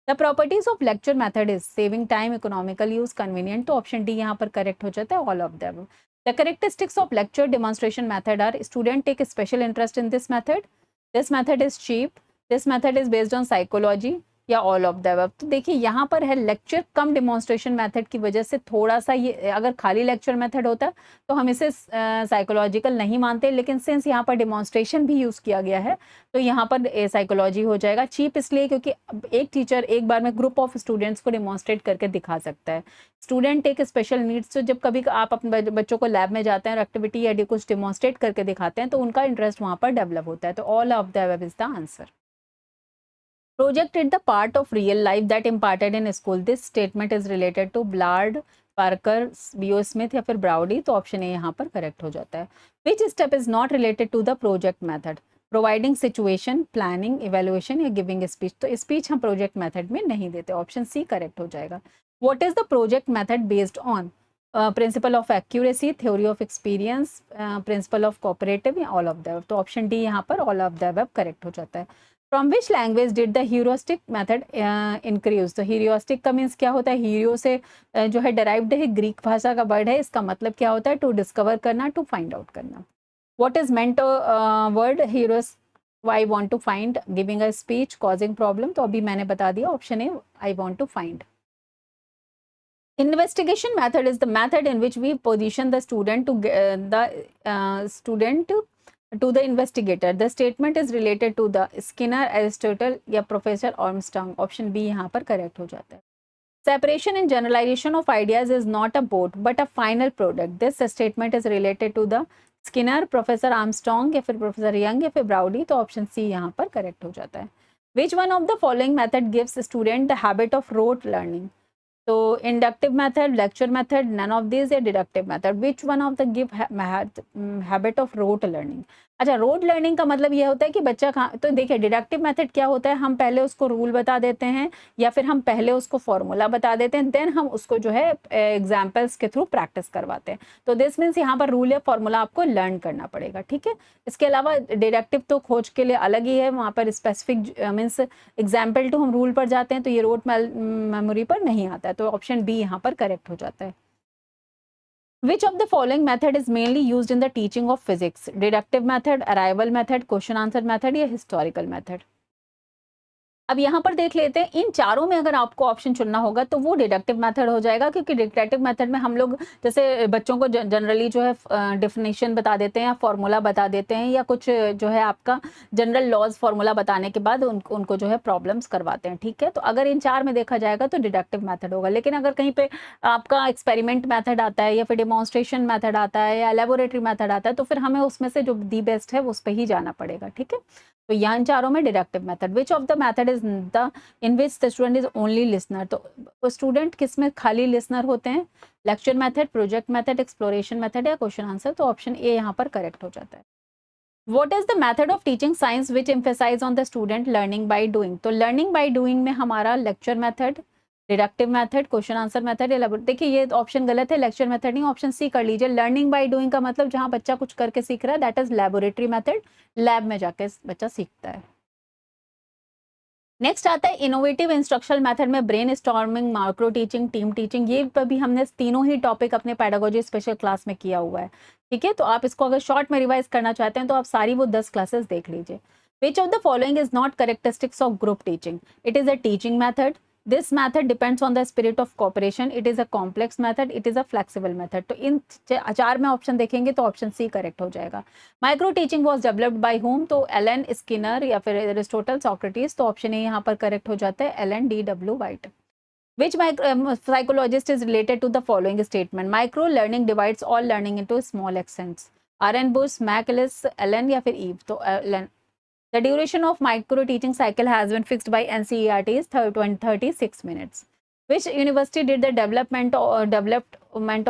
The properties of lecture method is saving time, economical use, convenient, तो ऑप्शन डी यहाँ पर करेक्ट हो जाता है, all of them. The characteristics of lecture demonstration method are, student take special interest in this method is cheap, this method is based on psychology या ऑल ऑफ द अबव। तो देखिए यहाँ पर है लेक्चर कम डिमॉन्स्ट्रेशन मेथड की वजह से थोड़ा सा ये, अगर खाली लेक्चर मेथड होता तो हम इसे साइकोलॉजिकल नहीं मानते, लेकिन सिंस यहाँ पर डिमॉन्स्ट्रेशन भी यूज़ किया गया है तो यहाँ पर साइकोलॉजी हो जाएगा। चीप इसलिए क्योंकि एक टीचर एक बार में ग्रुप ऑफ स्टूडेंट्स को डिमॉन्स्ट्रेट करके दिखा सकता है। स्टूडेंट एक स्पेशल नीड्स, तो जब कभी आप अपने बच्चों को लैब में जाते हैं और एक्टिविटी या कुछ डिमॉन्स्ट्रेट करके दिखाते हैं तो उनका इंटरेस्ट वहाँ पर डेवलप होता है। तो all of the above is the answer. Project is the part of real life that imparted in school. This statement is related to Ballard, Parker, B.O. Smith या फिर ब्राउडी। तो ऑप्शन ए यहाँ पर करेक्ट हो जाता है। Which step is not related to the project method? Providing situation, planning, evaluation या giving speech। तो स्पीच हम प्रोजेक्ट मेथड में नहीं देते, ऑप्शन सी करेक्ट हो जाएगा। What is the project method based on? Principle of accuracy, theory of experience, principle of cooperative या ऑल ऑफ द अबव। तो ऑप्शन डी यहाँ पर all of the above correct हो जाता है। From which language did the heuristic method increase? तो ह्यूरिस्टिक का मीन्स क्या होता है? हीरो से जो है डेराइव्ड है, ग्रीक भाषा का वर्ड है। इसका मतलब क्या होता है? टू डिस्कवर करना, टू फाइंड आउट करना। What is meant word heuros? I want to find, giving a speech, causing problem. तो अभी मैंने बता दिया, option A I want to find. Investigation method is the method in which we position the student to to the investigator. The statement is related to the Skinner, Aristotle या Professor Armstrong। ऑप्शन बी यहाँ पर करेक्ट हो जाता है। Separation and generalization of ideas is not a both but a final product. This statement is related to the Skinner, Professor Armstrong या फिर Professor Young या फिर Browdy। तो ऑप्शन सी यहाँ पर करेक्ट हो जाता है। Which one of the following method gives student the habit of rote learning? तो inductive method, lecture method, none of this या deductive method. Which one of the give habit of rote learning? अच्छा, रोट लर्निंग का मतलब ये होता है कि बच्चा तो देखिए डिडक्टिव मेथड क्या होता है, हम पहले उसको रूल बता देते हैं या फिर हम पहले उसको फॉर्मूला बता देते हैं, देन हम उसको जो है एग्जाम्पल्स के थ्रू प्रैक्टिस करवाते हैं। तो दिस मीन्स यहाँ पर रूल या फॉर्मूला आपको लर्न करना पड़ेगा, ठीक है। इसके अलावा डिडक्टिव तो खोज के लिए अलग ही है, वहाँ पर स्पेसिफिक मीन्स एग्जाम्पल टू हम रूल पर जाते हैं, तो ये रोट मेमोरी पर नहीं आता है। तो ऑप्शन बी यहाँ पर करेक्ट हो जाता है। Which of the following method is mainly used in the teaching of physics? Deductive method, arrival method, question answer method या historical method? अब यहाँ पर देख लेते हैं, इन चारों में अगर आपको ऑप्शन चुनना होगा तो वो डिडक्टिव मेथड हो जाएगा, क्योंकि डिडक्टिव मेथड में हम लोग जैसे बच्चों को जनरली जो है डिफिनेशन बता देते हैं या फॉर्मूला बता देते हैं या कुछ जो है आपका जनरल लॉज फॉर्मूला बताने के बाद उनको जो है प्रॉब्लम्स करवाते हैं, ठीक है। तो अगर इन चार में देखा जाएगा तो डिडक्टिव मेथड होगा, लेकिन अगर कहीं पे आपका एक्सपेरिमेंट मेथड आता है या फिर डिमॉन्स्ट्रेशन मेथड आता है या लेबोरेटरी मेथड आता है तो फिर हमें उसमें से जो दी बेस्ट है उस पर ही जाना पड़ेगा, ठीक है। तो यहाँ इन चारों में deductive method. Which of the method is the in which the student is only listener? तो स्टूडेंट किस में खाली लिसनर होते हैं? Lecture method, project method, exploration method या क्वेश्चन आंसर। तो ऑप्शन ए यहाँ पर करेक्ट हो जाता है। What is the method of teaching science which emphasize on the student learning by doing? तो learning by doing में हमारा lecture method, deductive method, question answer method या देखिए ये ऑप्शन गलत है, लेक्चर मेथड नहीं, ऑप्शन सी कर लीजिए। लर्निंग बाय डूइंग का मतलब जहां बच्चा कुछ करके सीख रहा है, that is laboratory method, lab में जाके बच्चा सीखता है। नेक्स्ट आता है इनोवेटिव इंस्ट्रक्शनल मेथड में brain storming, micro teaching, team teaching. ये पर भी हमने तीनों ही टॉपिक अपने पेडागोजी स्पेशल क्लास में किया हुआ है, ठीक है। तो आप इसको अगर शॉर्ट में रिवाइज करना चाहते हैं तो आप सारी वो 10 क्लासेस देख लीजिए। विच of the following is not characteristics of group teaching? It is a teaching method, this method depends on the spirit of corporation, it is a complex method, it is a flexible method. तो इन चार में ऑप्शन देखेंगे तो ऑप्शन सी करेक्ट हो जाएगा। Micro teaching was developed by whom? तो एलन, स्किनर या फिर एरिस्टोटल, सॉक्रेटिस। तो ऑप्शन ए यहाँ पर करेक्ट हो जाता है, Allen D W White. Which psychologist is related to the following statement? Micro learning divides all learning into small accents. R.N. Bush, Mac Ellis, Allen या फिर Eve? तो Allen। The duration of micro teaching cycle has been fixed by NCERT is 36 minutes. Which university did the development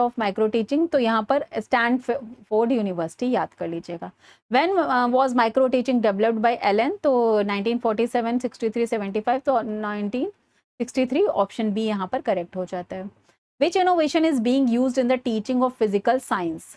of micro teaching? तो यहाँ पर स्टैनफोर्ड यूनिवर्सिटी याद कर लीजिएगा। When was micro teaching developed by Allen? तो 1947, 63, 75। तो 1963 ऑप्शन बी यहाँ पर करेक्ट हो जाता है। Which innovation is being used in the teaching of physical science?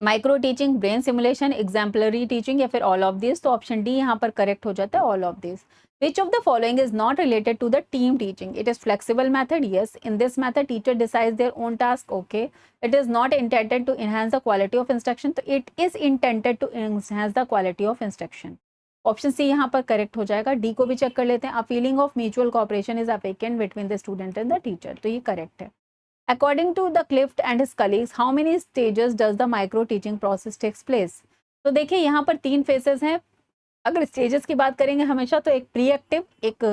Micro teaching, brain simulation, exemplary teaching या फिर ऑल ऑफ दिस? तो ऑप्शन डी यहाँ पर करेक्ट हो जाता है, all of this. Which of the following is not related to the team teaching? It is flexible method. Yes. In this method, teacher decides their own task. Okay. It is not intended to enhance the quality of instruction. So it is intended to enhance the quality of instruction. Option C यहाँ पर करेक्ट हो जाएगा। डी को भी चेक कर लेते हैं। A feeling of mutual cooperation is awakened between the student and the teacher, तो ये करेक्ट है। According to the Clift and his colleagues how many stages does the micro teaching process takes place. तो देखिए यहाँ पर 3 फेजेस हैं। अगर स्टेजेस की बात करेंगे हमेशा तो एक प्री एक्टिव, एक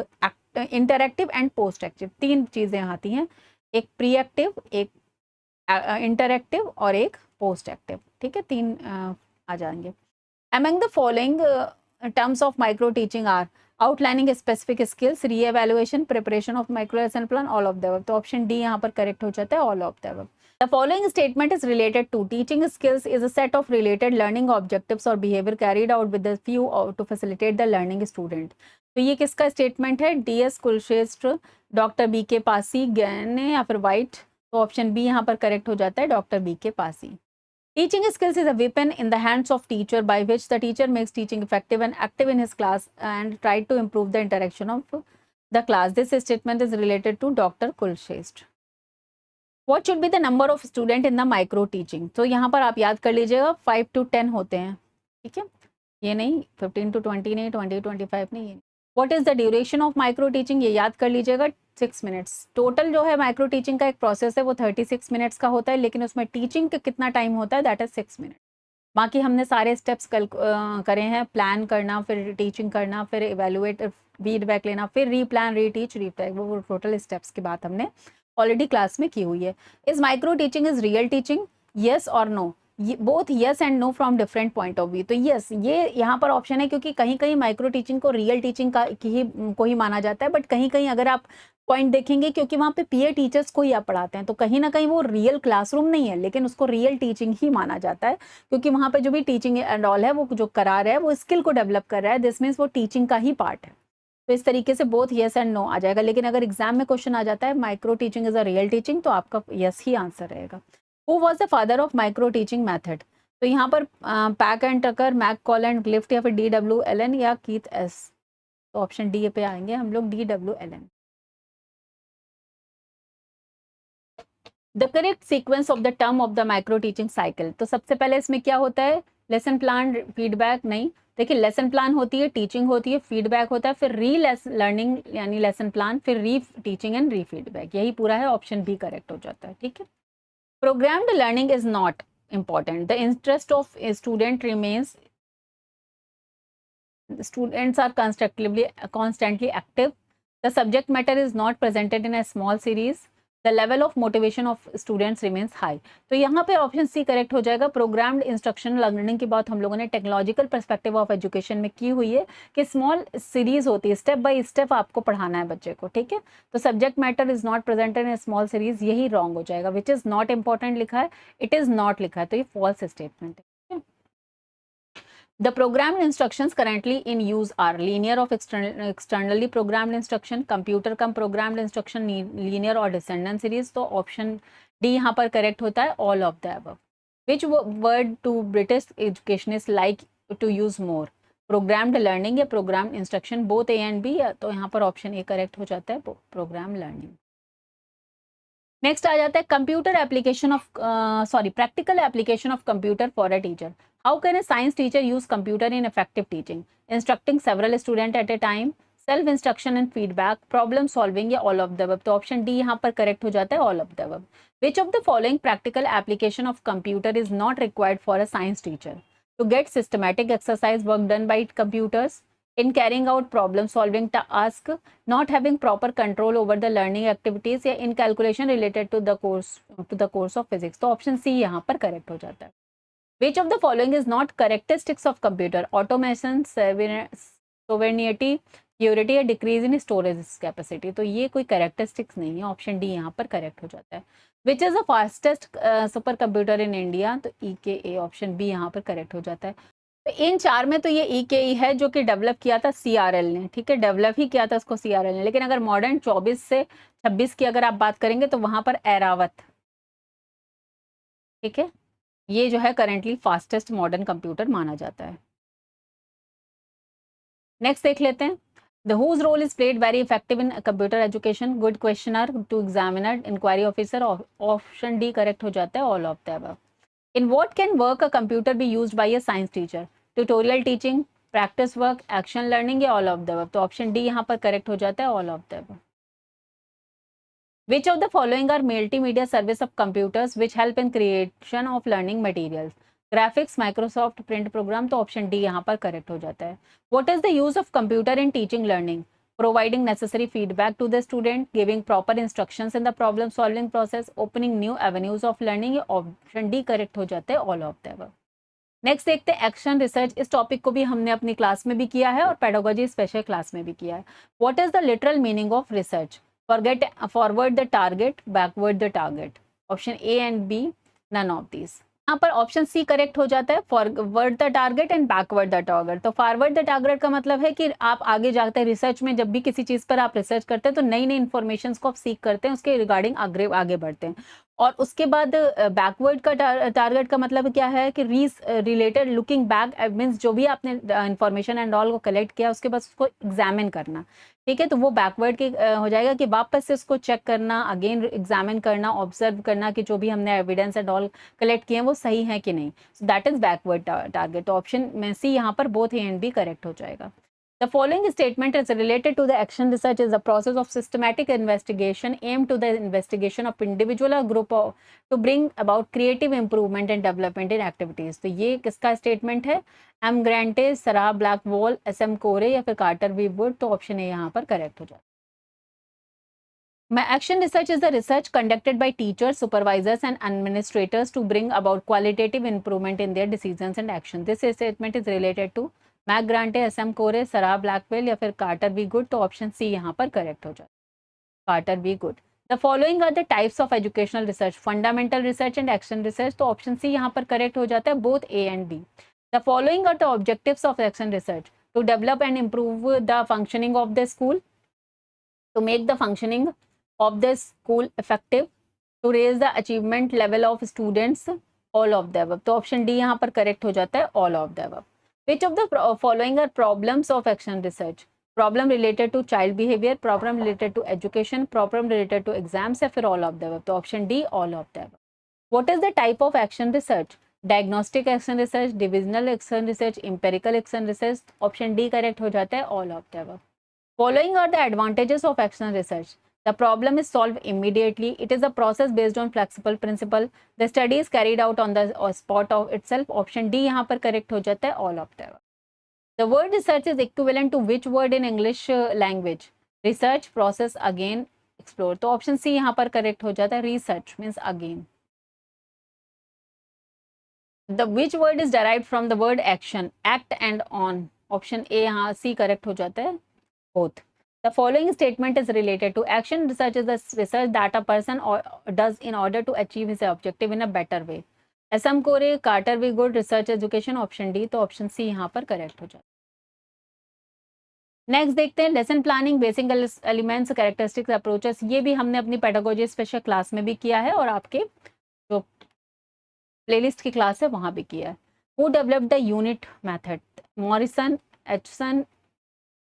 इंटरएक्टिव एंड पोस्ट एक्टिव, 3 चीजें आती हैं। एक प्री एक्टिव, एक इंटरएक्टिव और एक पोस्ट एक्टिव, ठीक है, 3 आ जाएंगे। Among the following terms of micro teaching are outlining specific skills, re-evaluation, preparation of micro lesson plan, all of the above। तो ऑप्शन डी यहाँ पर करेक्ट हो जाता है, all of the above। The following statement is related to teaching skills is a set of related learning objectives or behavior carried out with the view to facilitate the learning student। तो ये किसका स्टेटमेंट है? DS Kulshreshtha, doctor BK Pasi, गैने या फिर वाइट। तो ऑप्शन बी यहाँ पर करेक्ट हो जाता है, doctor BK Pasi. Teaching skills is a weapon in the hands of teacher by which the teacher makes teaching effective and active in his class and try to improve the interaction of the class। This statement is related to Dr. Kulshresth। What should be the number of student in the micro teaching? तो यहाँ पर आप याद कर लीजिएगा 5 to 10 होते हैं, ठीक है, ये नहीं 15 to 20 नहीं, 20 to 25 नहीं। What is the duration of micro teaching? ये याद कर लीजिएगा 6 मिनट्स। टोटल जो है माइक्रो टीचिंग का एक प्रोसेस है वो 36 मिनट्स का होता है, लेकिन उसमें टीचिंग का कितना टाइम होता है, दैट इज 6 मिनट। बाकी हमने सारे स्टेप्स करे हैं, प्लान करना, फिर टीचिंग करना, फिर इवेलुएट, फीडबैक लेना, फिर रीप्लान, रीटीच, रीफैक, वो टोटल स्टेप्स की बात हमने ऑलरेडी क्लास में की हुई है। Is micro teaching is real teaching? Yes or no, both yes and no from different point of view. तो यस, ये यहाँ पर ऑप्शन है, क्योंकि कहीं कहीं माइक्रो टीचिंग को रियल टीचिंग का को ही माना जाता है, बट कहीं कहीं अगर आप पॉइंट देखेंगे, क्योंकि वहाँ पे पीए टीचर्स को ही आप पढ़ाते हैं, तो कहीं ना कहीं वो रियल क्लासरूम नहीं है, लेकिन उसको रियल टीचिंग ही माना जाता है, क्योंकि वहाँ पे जो भी टीचिंग एंड ऑल है वो जो करा रहा है वो स्किल को डेवलप कर रहा है, दिस मीन्स वो टीचिंग का ही पार्ट है। तो इस तरीके से बोथ येस एंड नो आ जाएगा। लेकिन अगर एग्जाम में क्वेश्चन आ जाता है micro teaching is a real teaching, तो आपका यस ही आंसर रहेगा। Who was the father of micro teaching method? तो यहाँ पर Peck and Tucker, McCall and Clift, या फिर DW एलन या कीथ एस। तो ऑप्शन डी पे आएंगे हम लोग, DW Allen. The correct sequence of the term of the micro teaching cycle. तो सबसे पहले इसमें क्या होता है? लेसन प्लान, फीडबैक, नहीं, देखिए लेसन प्लान होती है, टीचिंग होती है, फीडबैक होता है, फिर री लर्निंग यानी लेसन प्लान, फिर री टीचिंग एंड री फीडबैक, यही पूरा है। ऑप्शन बी करेक्ट हो जाता है, ठीक है। Programmed learning is not important, the interest of a student remains, students are constantly active, the subject matter is not presented in a small series, the level of motivation of students remains high। तो यहाँ पे ऑप्शन सी करेक्ट हो जाएगा। प्रोग्राम्ड इंस्ट्रक्शनल लर्निंग की बात हम लोगों ने टेक्नोलॉजिकल पर्सपेक्टिव ऑफ एजुकेशन में की हुई है कि स्मॉल सीरीज होती है, स्टेप बाय स्टेप आपको पढ़ाना है बच्चे को, ठीक है। तो subject matter is not presented in small series, यही रॉन्ग हो जाएगा। विच इज नॉट इंपॉर्टेंट लिखा है, इट इज नॉट लिखा है, तो ये फॉल्स स्टेटमेंट है। The programmed instructions currently in use are linear of externally programmed instruction, computer come programmed instruction, linear और descendant series। तो ऑप्शन डी यहाँ पर करेक्ट होता है, all of the above। Which word to British educationists like to use more, programmed learning या programmed instruction, both A and B? तो यहाँ पर ऑप्शन ए करेक्ट हो जाता है, programmed learning। नेक्स्ट आ जाता है computer application of practical application of computer for a teacher. How can a science teacher use computer in effective teaching? Instructing several student at a time, self instruction and feedback, problem solving या ऑल ऑफ द अबव? तो ऑप्शन डी यहाँ पर करेक्ट हो जाता है, all of the above. Which of the following practical application of computer is not required for a science teacher? To get systematic exercise work done by computers, in carrying out problem solving task, not having proper control over the learning activities, या in calculation related to the course of physics? तो ऑप्शन सी यहाँ पर करेक्ट हो जाता है। Which of the following is not characteristics of computer? Automation, sovereignty, purity या decrease in storage capacity? तो ये कोई characteristics नहीं है, ऑप्शन डी यहाँ पर करेक्ट हो जाता है। Which is the fastest super computer in India? तो EKA, ऑप्शन बी यहाँ पर करेक्ट हो जाता है। तो इन 4 में तो ये EKE है जो कि डेवलप किया था CRL ने, ठीक है, डेवलप ही किया था उसको CRL ने। लेकिन अगर मॉडर्न 24 से 26 की अगर आप बात करेंगे तो वहां पर एरावत, ठीक है, ये जो है करेंटली फास्टेस्ट मॉडर्न कंप्यूटर माना जाता है। नेक्स्ट देख लेते हैं। The whose role is played very effective in computer education? Good questioner, two examiner, inquiry officer, option D correct हो जाता है, all of the above. In what can work a computer be used by a science teacher? Tutorial teaching, practice work, action learning या ऑल ऑफ द अबव? तो ऑप्शन डी यहाँ पर करेक्ट हो जाता है, all of the above. Which of the following are multimedia service of computers which help in creation of learning materials? Graphics, Microsoft print program, तो ऑप्शन डी यहाँ पर करेक्ट हो जाता है। What is the use of computer in teaching learning? Providing necessary feedback to the student, giving proper instructions in the problem solving process, opening new avenues of learning. Option D correct हो जाता है, all of the above. Next देखते हैं एक्शन रिसर्च। इस टॉपिक को भी हमने अपनी क्लास में भी किया है और पेडागोजी स्पेशल क्लास में भी किया है। What is the literal meaning of research? Forward the target, backward the target. Option A and B, none of these. यहाँ पर ऑप्शन सी करेक्ट हो जाता है, forward the target and backward the target. तो फॉरवर्ड द टारगेट का मतलब है कि आप आगे जाते हैं रिसर्च में, जब भी किसी चीज़ पर आप रिसर्च करते हैं तो नई नई इन्फॉर्मेशन को आप सीख करते हैं, उसके रिगार्डिंग आगे बढ़ते हैं। और उसके बाद बैकवर्ड का टारगेट का मतलब क्या है कि रिलेटेड लुकिंग बैक मीन्स जो भी आपने इन्फॉर्मेशन एंड ऑल को कलेक्ट किया उसके बाद उसको एग्जामिन करना। ठीक है, तो वो बैकवर्ड के हो जाएगा कि वापस से उसको चेक करना, अगेन एग्जामिन करना, ऑब्जर्व करना कि जो भी हमने एविडेंस एंड ऑल कलेक्ट किए हैं वो सही है कि नहीं। So that is backward target. तो ऑप्शन में सी यहाँ पर both A and B correct हो जाएगा। The following statement is related to the action research is the process of systematic investigation aimed to the investigation of individual or group of, to bring about creative improvement and development in activities। तो ये किसका स्टेटमेंट है? एम ग्रांटे, सराह ब्लैकवॉल, एस एम कोरे या फिर कार्टर वी वुड? तो ऑप्शन ए यहाँ पर करेक्ट हो जाए। My action research is the research conducted by teachers, supervisors and administrators to bring about qualitative improvement in their decisions and actions। This statement is related to McGrant, S M Corey, Sarah Blackwell या फिर कार्टर वी गुड? तो ऑप्शन सी यहाँ पर करेक्ट हो जाए, Carter V Good. The following are the types of educational research, fundamental research and action research. तो ऑप्शन सी यहाँ पर करेक्ट हो जाता है, both A and B. The following are the objectives of action research, to develop and improve the functioning of the school, to make the functioning of the school effective, to raise the achievement level of students, all of the above। तो ऑप्शन डी यहाँ पर करेक्ट हो जाता है, all of the above। Which of the following are problems of action research? Problem related to child behavior, problem related to education, problem related to exams या फिर all of the above? तो option D, all of the above। What is the type of action research? Diagnostic action research, divisional action research, empirical action research? Option D correct हो जाता है, all of the above। Following are the advantages of action research. The problem is solved immediately. It is a process based on flexible principle. The study is carried out on the spot of itself। Option D यहाँ पर correct हो जाता है, all of the above। The word research is equivalent to which word in English language? Research, process, again, explore। तो option C यहाँ पर correct हो जाता है, research means again। The which word is derived from the word action? Act and on। Option A यहाँ C correct हो जाता है, both। The following statement is related to action research is the research that a person does in order to achieve his objective in a better way। S M Corey, Carter V Good, research education, option D. तो ऑप्शन सी यहाँ पर करेक्ट हो जाए। नेक्स्ट देखते हैं lesson planning, basic elements, characteristics, approaches. ये भी हमने अपनी पेडागोजी स्पेशल क्लास में भी किया है और आपके जो प्लेलिस्ट की क्लास है वहाँ भी किया है। Who developed the unit method? Morrison, Aitchison,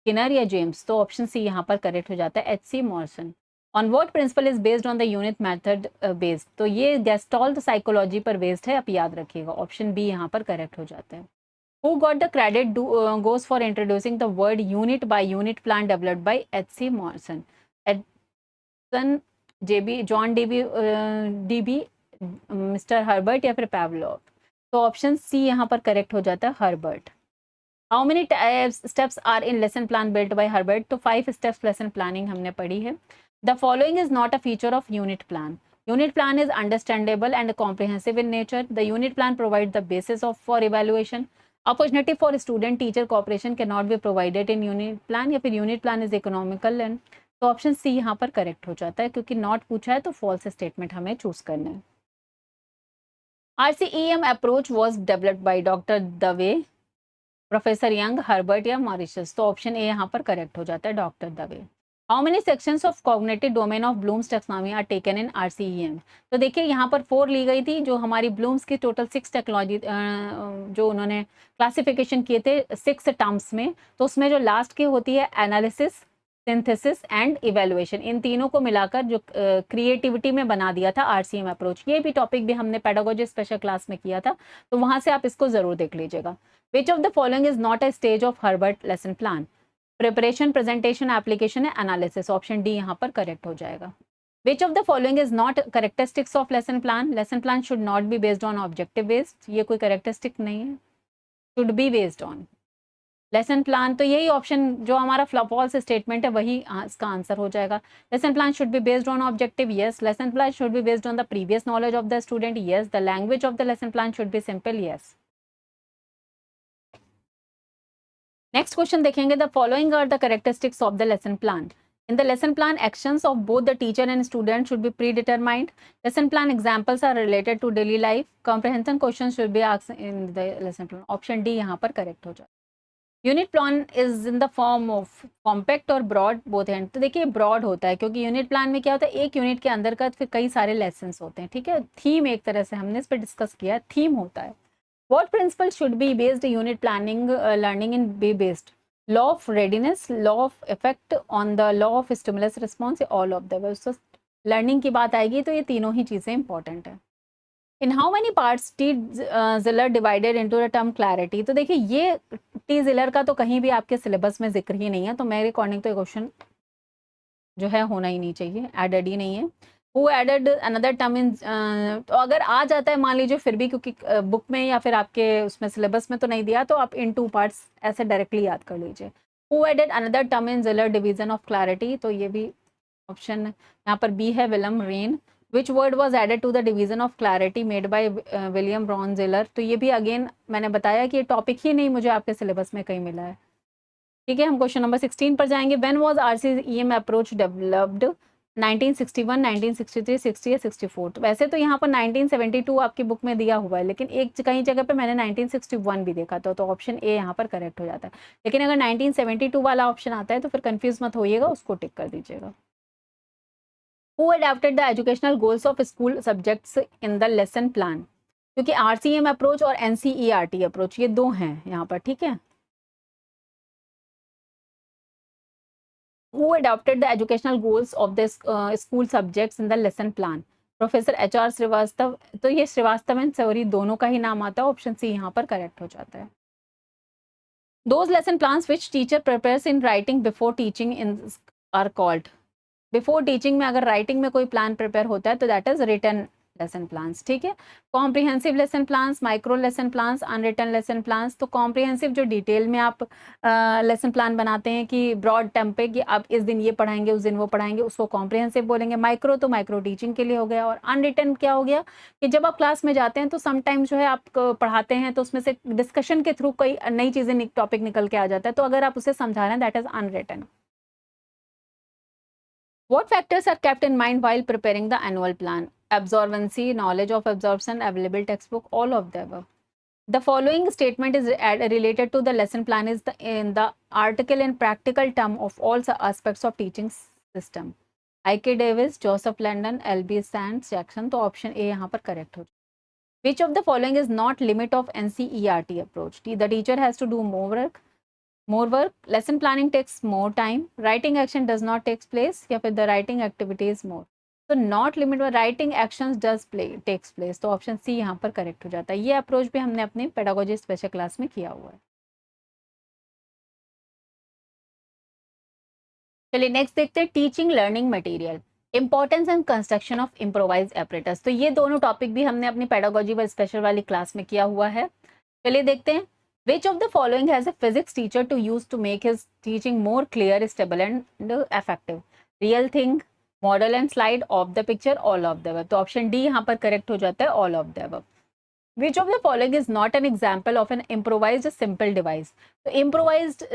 Skinner या जेम्स? तो ऑप्शन सी यहाँ पर करेक्ट हो जाता है, H C Morrison. On what principle is based on the unit method based? तो ये गेस्टॉल्ट साइकोलॉजी पर बेस्ड है, आप याद रखिएगा। ऑप्शन बी यहाँ पर करेक्ट हो जाता है। Who got the credit goes for introducing the word unit by unit plan developed by H.C. Morrison? Edson, J.B. John D.B. Mister Herbert या फिर पैवलोव? तो ऑप्शन सी यहाँ पर करेक्ट हो जाता है, Herbart. How many steps are in lesson plan built by Herbart? तो 5 स्टेप्स लेसन प्लानिंग हमने पढ़ी है। The following is not a feature of unit plan. Unit plan is understandable and comprehensive in nature. The unit plan provides the basis for evaluation. Opportunity for student teacher cooperation cannot be provided in unit plan या फिर unit plan is economical and तो ऑप्शन सी यहाँ पर करेक्ट हो जाता है, क्योंकि नॉट पूछा है तो फॉल्स स्टेटमेंट हमें चूज करना है। RCEM approach was developed by doctor Dave, professor Young, Herbart या मॉरिशस? तो ऑप्शन ए यहाँ पर करेक्ट हो जाता है, doctor Dave. How many sections of cognitive domain of Bloom's taxonomy are taken in RCEM? तो देखिए यहाँ पर 4 ली गई थी, जो हमारी ब्लूम्स की टोटल 6 टेक्नोलॉजी जो उन्होंने क्लासिफिकेशन किए थे 6 टर्म्स में। तो उसमें जो लास्ट की होती है एनालिसिस, सिंथेसिस एंड इवेल्युएशन, इन तीनों को मिलाकर जो क्रिएटिविटी में बना दिया था RCM अप्रोच। ये भी टॉपिक भी हमने पेडागोजी स्पेशल क्लास में किया था, तो वहां से आप इसको जरूर देख लीजिएगा। विच of the following is not a stage of Herbert lesson plan? Preparation, presentation, application, analysis. Option D यहाँ पर करेक्ट हो जाएगा। Which of the following is not characteristics of lesson plan? Lesson plan should not be based on objective based, ये कोई characteristic नहीं है, should be based on। Lesson plan तो यही ऑप्शन जो हमारा फॉल्स स्टेटमेंट है वही इसका आंसर हो जाएगा। Lesson plan should be based on objective, yes. Lesson plan should be based on the previous knowledge of the student, yes. The language of the lesson plan should be simple, yes. Next question देखेंगे, the following are the characteristics of the lesson plan. In the lesson plan, actions of both the teacher and student should be predetermined. Lesson plan examples are related to daily life. Comprehension questions should be asked in the lesson plan. Option D यहाँ पर correct हो जाए। Unit plan is in the form of compact और ब्रॉड बोथ हैंड। तो देखिए ब्रॉड होता है क्योंकि यूनिट प्लान में क्या होता है, एक यूनिट के अंदर का फिर कई सारे लेसन्स होते हैं, ठीक है। थीम एक तरह से हमने इस पर डिस्कस किया, थीम होता है। What principle should be based unit planning learning in be based? Law of readiness, law of effect on the law of stimulus response, all of the. Learning की बात आएगी तो ये तीनों ही चीज़ें इंपॉर्टेंट है। इन how many parts T Jailer divided into the term clarity? तो देखिए ये टी जिलर का तो कहीं भी आपके सिलेबस में जिक्र ही नहीं है, तो मेरे अकॉर्डिंग तो ये क्वेश्चन जो है होना ही नहीं चाहिए, एडेड ही नहीं है। Who added another term in, तो अगर आ जाता है मान लीजिए फिर भी, क्योंकि बुक में या फिर आपके उसमें सिलेबस में तो नहीं दिया, तो आप इन टू पार्ट्स ऐसे डायरेक्टली याद कर लीजिए। Who added another term in Ziller division of clarity? तो ये भी ऑप्शन यहाँ पर बी है, William Rein. Which word was added to the division of clarity made by William Bronziller? तो ये भी अगेन मैंने बताया कि ये टॉपिक ही नहीं मुझे आपके सिलेबस में कहीं मिला है, ठीक है। हम क्वेश्चन नंबर 16 पर जाएंगे। When was RCEM approach developed? 1961, 1963, 60 या 64? तो वैसे तो यहाँ पर 1972 आपकी बुक में दिया हुआ है, लेकिन एक कहीं जगह पे मैंने 1961 भी देखा था, तो ऑप्शन ए यहाँ पर करेक्ट हो जाता है। लेकिन अगर 1972 वाला ऑप्शन आता है तो फिर कंफ्यूज मत होइएगा, उसको टिक कर दीजिएगा। Who adapted the educational goals of school subjects in the lesson plan? क्योंकि RCM अप्रोच और NCERT अप्रोच ये दो हैं यहाँ पर, ठीक है। Who adopted the educational goals of the school subjects in the lesson plan? Professor HR Srivastava. तो ये श्रीवास्तव एंड सौरी दोनों का ही नाम आता है, ऑप्शन सी यहाँ पर करेक्ट हो जाता है। Those lesson plans which teacher prepares in writing before teaching in are called? Before teaching में अगर राइटिंग में कोई प्लान प्रिपेयर होता है तो that is written lesson plans, ठीक है। Comprehensive lesson plans, micro lesson plans, unwritten lesson plans. तो कॉम्प्रिहेंसिव जो डिटेल में आप लेसन प्लान बनाते हैं कि ब्रॉड टर्म पे कि आप इस दिन ये पढ़ाएंगे उस दिन वो पढ़ाएंगे, उसको कॉम्प्रिहेंसिव बोलेंगे। माइक्रो तो माइक्रो टीचिंग के लिए हो गया। और अनरिटन क्या हो गया कि जब आप क्लास में जाते हैं तो समटाइम्स जो है आप पढ़ाते हैं तो उसमें से डिस्कशन के थ्रू कोई नई चीज़ें टॉपिक निकल के आ जाता है, तो अगर आप उसे समझा रहे हैं that is unwritten. What factors are kept in mind while preparing the annual plan? Absorbency, knowledge of absorption, available textbook, all of the above. The following statement is related to the lesson plan is in the article in practical term of all aspects of teaching system. I.K. Davis, Joseph Landon, L.B. Sands, Jackson. तो option A यहाँ पर correct हो। Which of the following is not limit of NCERT approach? The teacher has to do more work. Lesson planning takes more time, writing action does not take place, या फिर the writing activity is more. तो not limit writing actions does takes place, तो ऑप्शन सी यहाँ पर करेक्ट हो जाता है। ये अप्रोच भी हमने अपने पेडागोजी स्पेशल क्लास में किया हुआ है। चलिए नेक्स्ट देखते हैं teaching learning material, importance and construction of improvise apparatus. तो ये दोनों टॉपिक भी हमने अपनी पेडागोजी व स्पेशल वाली क्लास में किया हुआ है। चलिए देखते हैं। Which of the following has a physics teacher to use to make his teaching more clear, stable and effective? Real thing, model and slide, of the picture, all of the above. तो ऑप्शन डी यहाँ पर करेक्ट हो जाता है, all of the above. Which of the following is not an example of an improvised simple device? तो improvised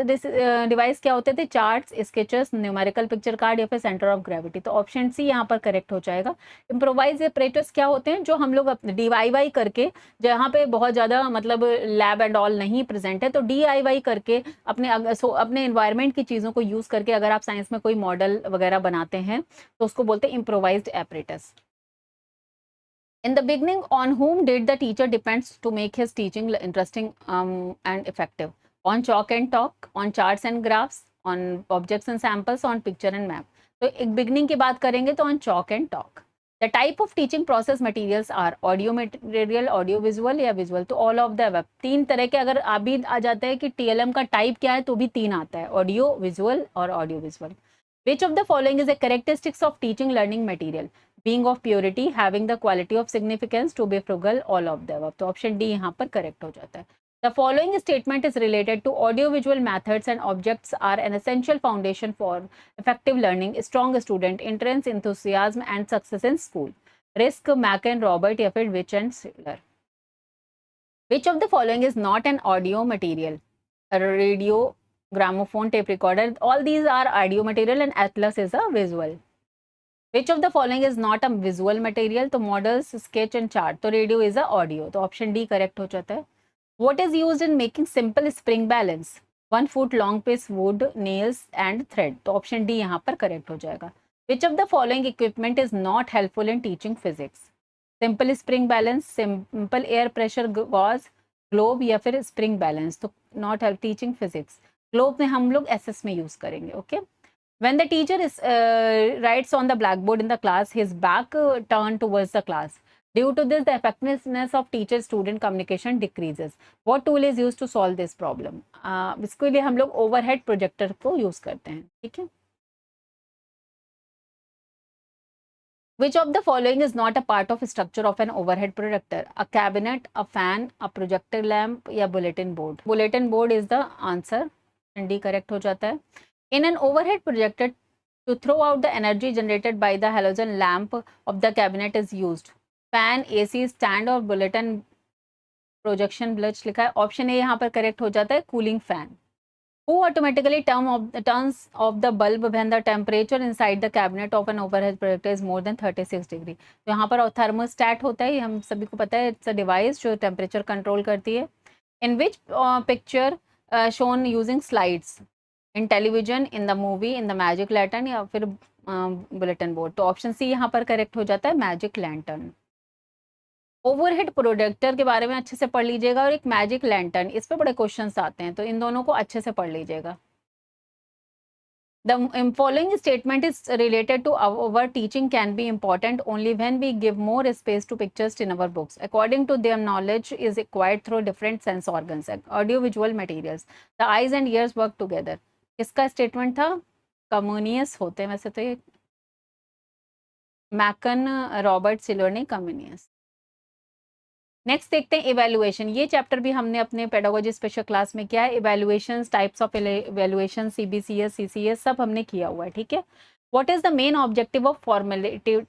device क्या होते थे? Charts, sketches, numerical picture card या फिर सेंटर ऑफ ग्रेविटी। तो ऑप्शन सी यहाँ पर करेक्ट हो जाएगा। इम्प्रोवाइज एपरेटस क्या होते हैं? जो हम लोग DIY करके, जहाँ पे बहुत ज़्यादा मतलब लैब एंड ऑल नहीं प्रेजेंट है, तो DIY करके अपने एनवायरनमेंट की चीज़ों को यूज़ करके अगर आप साइंस में कोई मॉडल वगैरह बनाते हैं तो उसको बोलते हैं improvised apparatus. In the beginning, on whom did the teacher depends to make his teaching interesting and effective? On chalk and talk, on charts and graphs, on objects and samples, on picture and map. तो एक बिगनिंग की बात करेंगे तो on chalk and talk. The type of teaching process materials are audio material, audio visual या विजुअल। तो ऑल ऑफ द अबव, तीन तरह के अगर अभी आ जाता है कि टीएलएम का टाइप क्या है तो भी तीन आता है, ऑडियो, विजुअल और audio visual. Which of the following is a characteristics of teaching learning material? Being of purity, having the quality of significance, to be frugal, all of the above. तो ऑप्शन डी यहाँ पर करेक्ट हो जाता है। The following statement is related to audiovisual methods and objects are an essential foundation for effective learning, strong student interest, enthusiasm and success in school. Risk, Macken, Robert, या फिर Rich and Siller. Which of the following is not an audio material? A radio, gramophone, tape recorder, all these are audio material and Atlas is a visual. Which of the following is not a visual material? तो models, sketch and chart. तो radio is a audio. तो option D correct हो जाता है. What is used in making simple spring balance? 1 foot long piece, wood, nails and thread. तो ऑप्शन डी यहाँ पर करेक्ट हो जाएगा. Which of the following equipment is not helpful in teaching physics? Simple spring balance, simple air pressure gauge, globe या फिर spring balance. तो not help teaching physics. Globe में हम लोग SS में यूज करेंगे. Okay. When the teacher writes on the blackboard in the class, his back turned towards the class. Due to this, the effectiveness of teacher-student communication decreases. What tool is used to solve this problem? इसके लिए हम लोग overhead projector को यूज करते हैं. ठीक है. Which of the following is not a part of structure of an overhead projector? A cabinet, a fan, a projector lamp या bulletin board? Bulletin board is the answer. D correct हो जाता है. In an overhead projector, to throw out the energy generated by the halogen lamp of the cabinet is used. Fan, AC, stand और बुलेटिन प्रोजेक्शन ब्लच लिखा है. ऑप्शन ए यहाँ पर करेक्ट हो जाता है, cooling fan. Who automatically turns off the bulb when the temperature inside the cabinet of an overhead projector is more than 36 degree? तो यहाँ पर थर्मोस्टैट होता है, हम सभी को पता है, इट्स अ डिवाइस जो टेम्परेचर कंट्रोल करती है. In which picture shown using slides? In television, in the movie, in the magic lantern या फिर बुलेटिन बोर्ड. तो ऑप्शन सी यहाँ पर करेक्ट हो जाता है, मैजिक लैंटर्न. ओवरहेड प्रोजेक्टर के बारे में अच्छे से पढ़ लीजिएगा और एक मैजिक लैंटर्न, इस पे बड़े क्वेश्चंस आते हैं, तो इन दोनों को अच्छे से पढ़ लीजिएगा. The following statement is related to our teaching can be important only when we give more space to pictures in our books. According to them, knowledge is acquired through different sense organs, audio-visual materials. The eyes and ears work together. किसका स्टेटमेंट था? कम्युनियस होते हैं वैसे तो ये, मैकन, रॉबर्ट, सिल्वर ने कम्युनियस. नेक्स्ट देखते हैं इवैल्यूएशन. ये चैप्टर भी हमने अपने पेडागोजी स्पेशल क्लास में किया है. Evaluation, types of evaluation, CBCS, CCS सब हमने किया हुआ है. ठीक है. What is the main objective of formative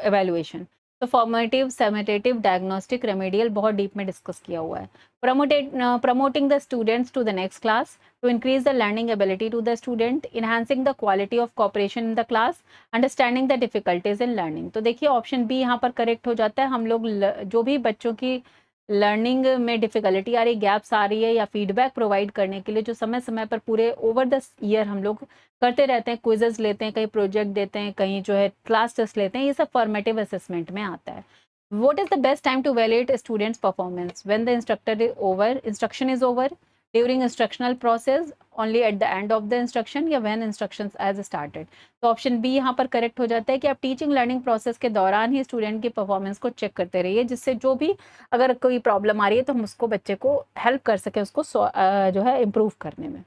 evaluation? तो फॉर्मेटिव, समेटिव, डायग्नोस्टिक, रेमेडियल बहुत डीप में डिस्कस किया हुआ है. Promoting the students to the next class, to increase the learning ability to the student, enhancing the quality of cooperation in the class, understanding the difficulties in learning. तो देखिए ऑप्शन बी यहाँ पर करेक्ट हो जाता है. हम लोग जो भी बच्चों की लर्निंग में डिफिकल्टी आ रही, गैप्स आ रही है, या फीडबैक प्रोवाइड करने के लिए जो समय समय पर पूरे ओवर द ईयर हम लोग करते रहते हैं, क्विजेस लेते हैं, कहीं प्रोजेक्ट देते हैं, कहीं जो है क्लास टेस्ट लेते हैं, ये सब फॉर्मेटिव असेसमेंट में आता है. What is the best time to evaluate a student's performance? When the instruction is over, during instructional process, only at the end of the instruction, या when instructions as started. तो ऑप्शन बी यहाँ पर करेक्ट हो जाता है कि आप टीचिंग लर्निंग प्रोसेस के दौरान ही स्टूडेंट की परफॉर्मेंस को चेक करते रहिए, जिससे जो भी अगर कोई प्रॉब्लम आ रही है तो हम उसको बच्चे को हेल्प कर सके, उसको जो है इम्प्रूव करने में.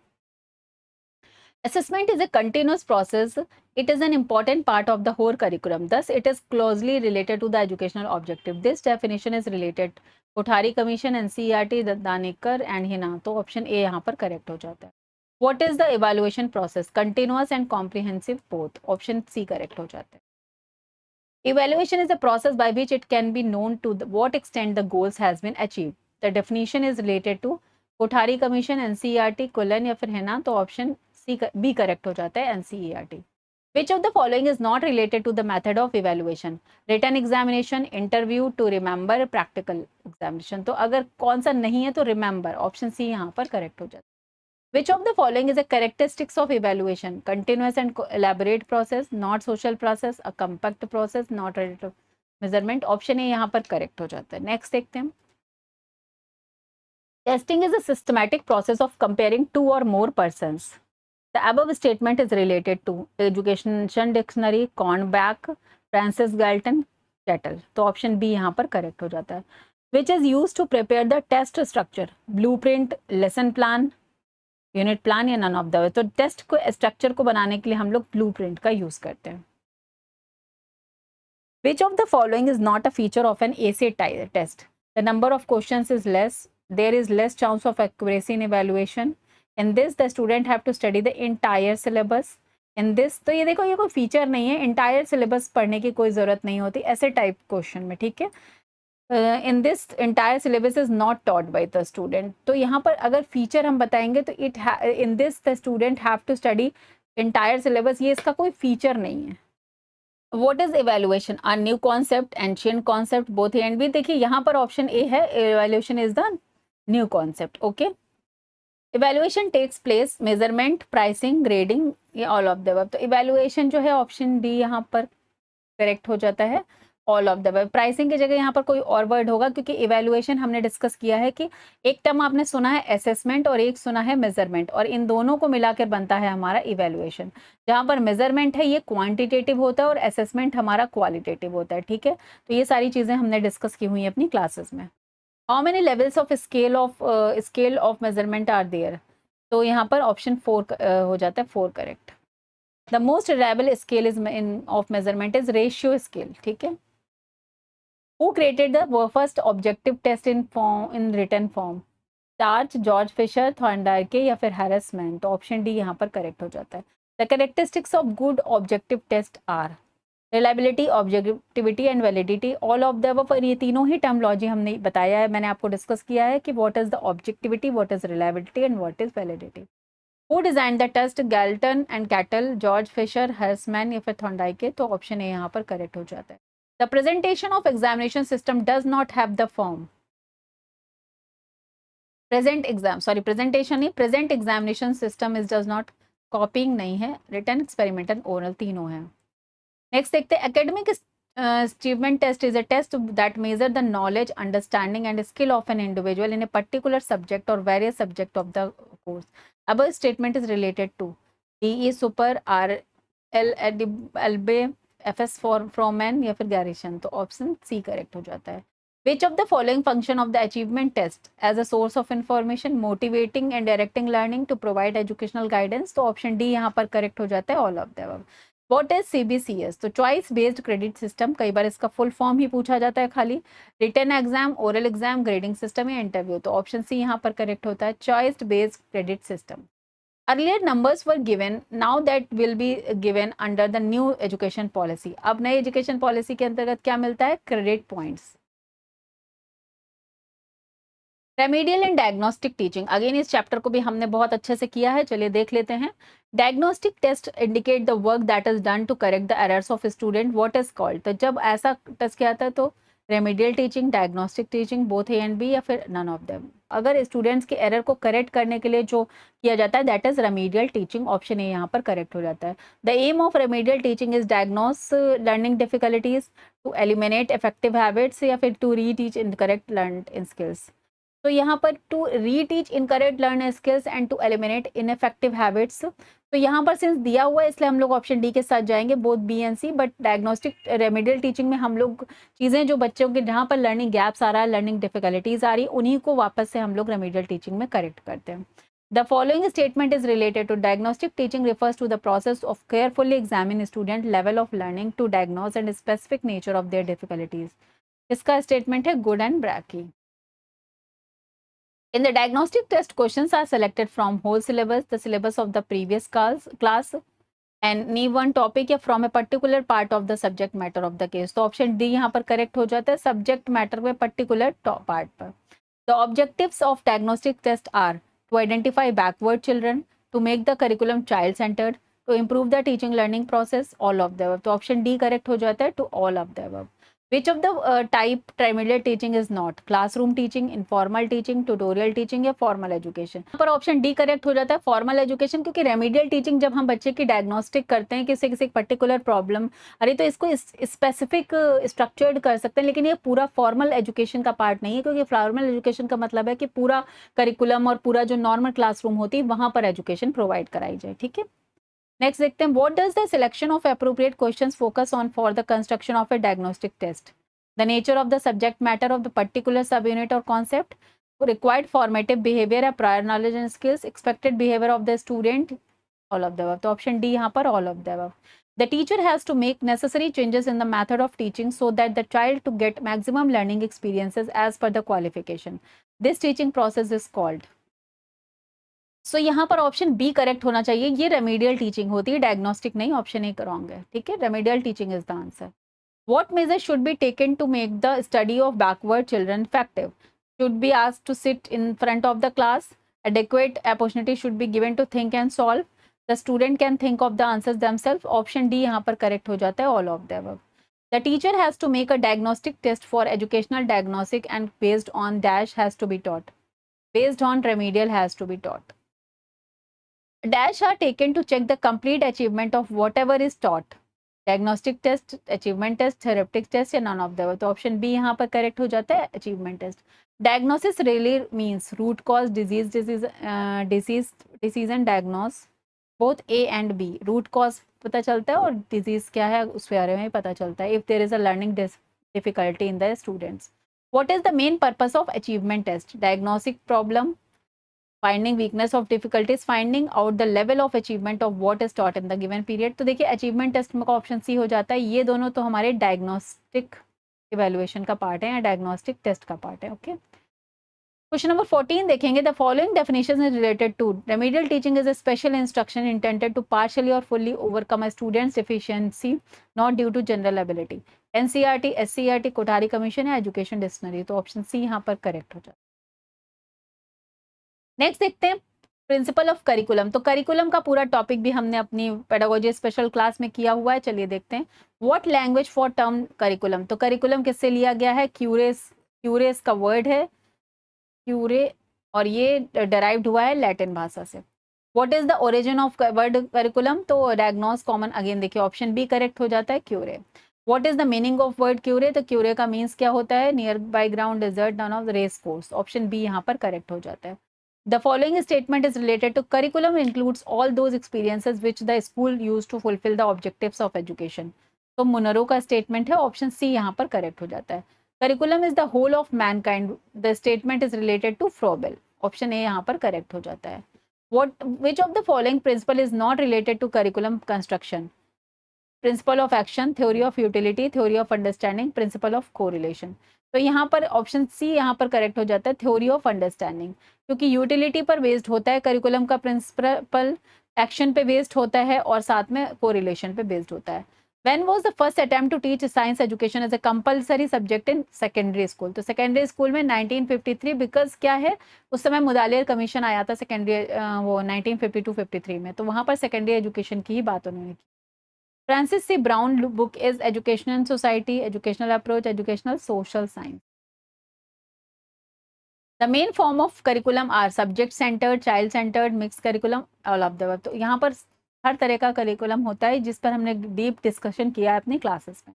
Assessment is a continuous process. It is an important part of the whole curriculum. Thus, it is closely related to the educational objective. This definition is related. Kothari commission, NCERT, Danekar and Hina. तो ऑप्शन ए यहाँ पर करेक्ट हो जाता है. What is the evaluation process? Continuous and comprehensive both. Option C correct हो जाता है. Evaluation is a process by which it can be known to what extent the goals has been achieved. The definition is related to Kothari commission, NCERT, कुलन या फिर हिना. तो ऑप्शन सी बी करेक्ट हो जाता है, NCERT. Which of the following is not related to the method of evaluation? Written examination, interview, to remember, practical examination. तो अगर कौन सा नहीं है तो remember, ऑप्शन सी यहाँ पर करेक्ट हो जाता है. Which of the following is a characteristics of evaluation? Continuous and elaborate process, not social process, a compact process, not relative measurement. Option A यहाँ पर करेक्ट हो जाता है. नेक्स्ट देखते हैं. Testing is a systematic process of comparing two or more persons. The above statement is related to education dictionary, Cronbach, Francis Galton, Cattell. तो ऑप्शन बी यहाँ पर करेक्ट हो जाता है। Which is use to prepare the test structure, blueprint, lesson plan, unit plan या नन ऑफ द। तो टेस्ट को स्ट्रक्चर को बनाने के लिए हम लोग ब्लूप्रिंट का यूज करते हैं। Which of the following is not a feature of an essay test? The number of questions is less. There is less chance of accuracy in evaluation. In this, the student have to study the entire syllabus. In this, तो ये देखो ये कोई फीचर नहीं है, entire syllabus पढ़ने की कोई ज़रूरत नहीं होती ऐसे टाइप क्वेश्चन में, ठीक है। In this entire syllabus is not taught by the student। तो यहाँ पर अगर फीचर हम बताएंगे तो in this the student have to study entire syllabus, ये इसका कोई फीचर नहीं है। What is evaluation? A new concept, ancient concept, both A and B। देखिए यहाँ पर ऑप्शन ए है, evaluation is the new concept, okay। evaluation takes place, measurement, pricing, grading, ये all of the above। तो evaluation जो है ऑप्शन डी यहाँ पर करेक्ट हो जाता है, all of the above. Pricing की जगह यहाँ पर कोई और वर्ड होगा, क्योंकि इवैल्यूएशन हमने डिस्कस किया है कि एक टर्म आपने सुना है असेसमेंट और एक सुना है मेजरमेंट, और इन दोनों को मिलाकर बनता है हमारा इवैल्यूएशन। जहाँ पर मेजरमेंट है ये क्वांटिटेटिव होता है और असेसमेंट हमारा क्वालिटेटिव होता है, ठीक है। तो ये सारी चीज़ें हमने डिस्कस की हुई हैं अपनी क्लासेस में। How many levels of scale of measurement are there? तो यहाँ पर ऑप्शन 4 हो जाता है, 4 correct. The most reliable scale is of measurement is ratio scale, ठीक है। Who created the first objective test in written form? Charge, George Fisher, Thorndike या फिर हैरिसमैन। तो ऑप्शन डी यहाँ पर करेक्ट हो जाता है। The characteristics of good objective test are reliability, objectivity and validity, all of the above. ये तीनों ही टर्मोलॉजी हमने बताया है, मैंने आपको डिस्कस किया है कि what is the objectivity, what is reliability and what is validity. Who designed the test? Galton and Cattell, George Fisher, Harrisman या फिर थॉर्नडायके। तो ऑप्शन ए यहाँ पर करेक्ट हो जाता है। The presentation of examination system does not have the form present examination system is does not, copying नहीं है, written, experimental, oral तीनों हैं। नेक्स्ट देखते हैं, academic achievement test is a test that measure the knowledge, understanding and skill of an individual in a particular subject or various subject of the course। Above statement is related to DE super, LB, FS from N या फिर गैरिशन। तो ऑप्शन सी करेक्ट हो जाता है। Which of the following function of the achievement test as a source of information, motivating and directing learning, to provide educational guidance? तो ऑप्शन डी यहाँ पर करेक्ट हो जाता है, all of the above. What is CBCS? तो चॉइस बेस्ड क्रेडिट सिस्टम, कई बार इसका फुल फॉर्म ही पूछा जाता है खाली। Written exam, oral exam, grading system या इंटरव्यू। तो ऑप्शन सी यहाँ पर करेक्ट होता है, choice based credit system. Earlier numbers were given, now that will be given under the new education policy। अब नई एजुकेशन पॉलिसी के अंतर्गत क्या मिलता है? Credit points. Remedial and diagnostic teaching, again इस चैप्टर को भी हमने बहुत अच्छे से किया है, चलिए देख लेते हैं। Diagnostic test indicate the work that is done to correct the errors of student, what is called? तो जब ऐसा टेस्ट किया था तो remedial teaching, diagnostic teaching, both A and B या फिर नन ऑफ देम। अगर स्टूडेंट्स के एरर को करेक्ट करने के लिए जो किया जाता है that is remedial teaching, option A यहाँ पर करेक्ट हो जाता है। The aim of remedial teaching is diagnose learning difficulties, to eliminate effective habits या फिर to reteach incorrect learned in skills. तो यहाँ पर to reteach incorrect learn skills and to eliminate ineffective habits. तो यहाँ पर सिंस दिया हुआ है इसलिए हम लोग ऑप्शन डी के साथ जाएंगे, both B and C. But diagnostic remedial teaching में हम लोग चीज़ें जो बच्चों के जहाँ पर लर्निंग गैप्स आ रहा है, लर्निंग डिफिकल्टीज आ रही है, उन्हीं को वापस से हम लोग रेमेडियल टीचिंग में करेक्ट करते हैं। The following statement is related to diagnostic teaching, refers to the process of carefully examine student level of learning to diagnose and specific nature of their difficulties. इसका स्टेटमेंट है गुड एंड ब्रैकी। In the diagnostic test, questions are selected from whole syllabus, the syllabus of the previous class, and any one topic या from a particular part of the subject matter of the case। तो ऑप्शन डी यहाँ पर करेक्ट हो जाता है, सब्जेक्ट मैटर में पर्टिकुलर पार्ट पर। The objectives of diagnostic test are to identify backward children, to make the curriculum child centered, to improve the teaching learning process, all of the above। तो ऑप्शन डी करेक्ट हो जाता है, to all of the above। Which of the type remedial teaching is not? Classroom teaching, informal teaching, tutorial teaching या फॉर्मल एजुकेशन? यहाँ पर ऑप्शन डी करेक्ट हो जाता है, फॉर्मल एजुकेशन, क्योंकि रेमेडियल टीचिंग जब हम बच्चे की डायग्नोस्टिक करते हैं किसी किसी पर्टिकुलर प्रॉब्लम, अरे तो इसको स्पेसिफिक स्ट्रक्चर्ड कर सकते हैं, लेकिन ये पूरा फॉर्मल एजुकेशन का पार्ट नहीं है, क्योंकि फॉर्मल एजुकेशन का मतलब है कि पूरा करिकुलम और पूरा जो नॉर्मल क्लासरूम होती है वहां पर एजुकेशन प्रोवाइड कराई जाए, ठीक है। नेक्स्ट देखते हैं, what does the selection of appropriate questions focus on for the construction of a diagnostic test? The nature of the subject matter of the particular sub unit or concept, required formative behaviour, prior knowledge and skills, expected behaviour of the student, all of the above. तो ऑप्शन डी यहाँ पर all of the above. The teacher has to make necessary changes in the method of teaching so that the child to get maximum learning experiences as per the qualification. This teaching process is called. सो यहाँ पर ऑप्शन बी करेक्ट होना चाहिए, ये रेमेडियल टीचिंग होती है, डायग्नोस्टिक नहीं, ऑप्शन ए रॉन्ग है, ठीक है। Remedial teaching is the answer. What measure should be taken to make the study of backward children effective? Should be asked to sit in front of the class, adequate opportunity should be given to think and solve, the student can think of the answers themselves, option D यहाँ पर करेक्ट हो जाता है, all of the above. The teacher has to make a diagnostic test for educational diagnostic and based on dash has to be taught, based on remedial has to be taught. Dash are taken to check the complete achievement of whatever is taught. Diagnostic test, achievement test, therapeutic test या नन ऑफ द। तो ऑप्शन बी यहाँ पर करेक्ट हो जाता है, achievement test. Diagnosis really means root cause, disease and diagnose, both A and B. Root cause पता चलता है और डिजीज क्या है उस बारे में पता चलता है, if there is a learning difficulty in the students. What is the main purpose of achievement test? Diagnostic problem, finding weakness of difficulties, finding out the level of achievement of what is taught in the given period. तो देखिए अचीवमेंट टेस्ट में ऑप्शन सी हो जाता है, ये दोनों तो हमारे डायग्नोस्टिक इवेल्युएशन का पार्ट है या डायग्नोस्टिक टेस्ट का पार्ट है, ओके। क्वेश्चन नंबर 14 देखेंगे, the following definition is related to remedial teaching is a special instruction intended to partially or fully overcome a student's deficiency not due to general ability. NCERT, SCERT, Kothari commission या एजुकेशन डिक्शनरी। तो ऑप्शन सी यहाँ पर करेक्ट हो जाता है। नेक्स्ट देखते हैं प्रिंसिपल ऑफ करिकुलम। तो करिकुलम का पूरा टॉपिक भी हमने अपनी पेडागोजी स्पेशल क्लास में किया हुआ है, चलिए देखते हैं। What language for term curriculum? तो करिकुलम किससे लिया गया है? क्यूरेस, क्यूरेस का वर्ड है क्यूरे, और ये डराइव्ड हुआ है लैटिन भाषा से। What is the origin of word curriculum? तो डायग्नोस कॉमन, अगेन देखिए ऑप्शन बी करेक्ट हो जाता है, क्यूरे। What is the meaning of word क्यूरे? तो क्यूरे का मीन्स क्या होता है? Near by ground desert none of race course. Option B यहाँ पर करेक्ट हो जाता है। The following statement is related to curriculum includes all those experiences which the school used to fulfill the objectives of education. तो मुनरो का स्टेटमेंट है, ऑप्शन सी यहाँ पर करेक्ट हो जाता है। Curriculum is the whole of mankind, the statement is related to Froebel, option A यहाँ पर करेक्ट हो जाता है। What which of the following principle is not related to curriculum construction? Principle of action, theory of utility, theory of understanding, principle of correlation. तो यहाँ पर ऑप्शन सी यहाँ पर करेक्ट हो जाता है, थ्योरी ऑफ अंडरस्टैंडिंग, क्योंकि यूटिलिटी पर बेस्ड होता है करिकुलम का, प्रिंसिपल एक्शन पे बेस्ड होता है और साथ में कोरिलेशन पे बेस्ड होता है। When was the first attempt to teach science education as a compulsory subject in secondary school? तो सेकेंडरी स्कूल में 1953, बिकॉज क्या है उस समय मुदालियर कमीशन आया था सेकेंडरी, वो 1952-53 में, तो वहाँ पर सेकेंडरी एजुकेशन की ही बात उन्होंने की। Francis C. Brown book is Educational Society, Educational Approach, Educational Social Science. The main form of curriculum are subject centered, child centered, mixed curriculum, all of the above. तो यहाँ पर हर तरह का करिकुलम होता है जिस पर हमने डीप डिस्कशन किया है अपनी क्लासेस में।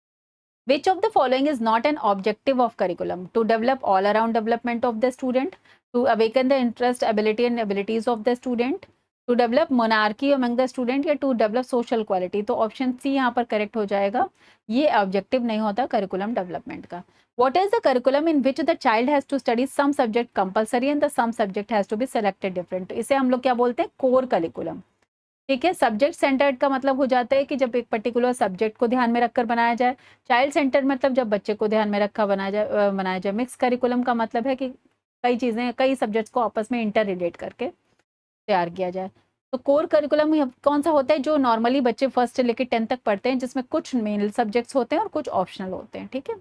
Which of the following is not an objective of curriculum? To develop all around development of the student, to awaken the interest, ability and abilities of the student, to develop monarchy among the student, या टू डेवलप सोशल क्वालिटी। तो ऑप्शन सी यहाँ पर करेक्ट हो जाएगा, ये ऑब्जेक्टिव नहीं होता करिकुलम डेवलपमेंट का। What is the curriculum in which the child has to study some subject compulsory and the some subject has to be selected different. इसे हम लोग क्या बोलते हैं? कोर करिकुलम, ठीक है। सब्जेक्ट सेंटर्ड का मतलब हो जाता है कि जब एक पर्टिकुलर सब्जेक्ट को ध्यान में रखकर बनाया जाए। चाइल्ड सेंटर्ड मतलब जब बच्चे को ध्यान में रखा बनाया जाए। मिक्स करिकुलम का मतलब है कि कई चीज़ें, कई सब्जेक्ट्स को आपस में इंटर रिलेट करके तैयार किया जाए। तो कोर करिकुलम कौन सा होता है? जो नॉर्मली बच्चे फर्स्ट से लेकर 10 तक पढ़ते हैं, जिसमें कुछ मेन सब्जेक्ट्स होते हैं और कुछ ऑप्शनल होते हैं, ठीक है।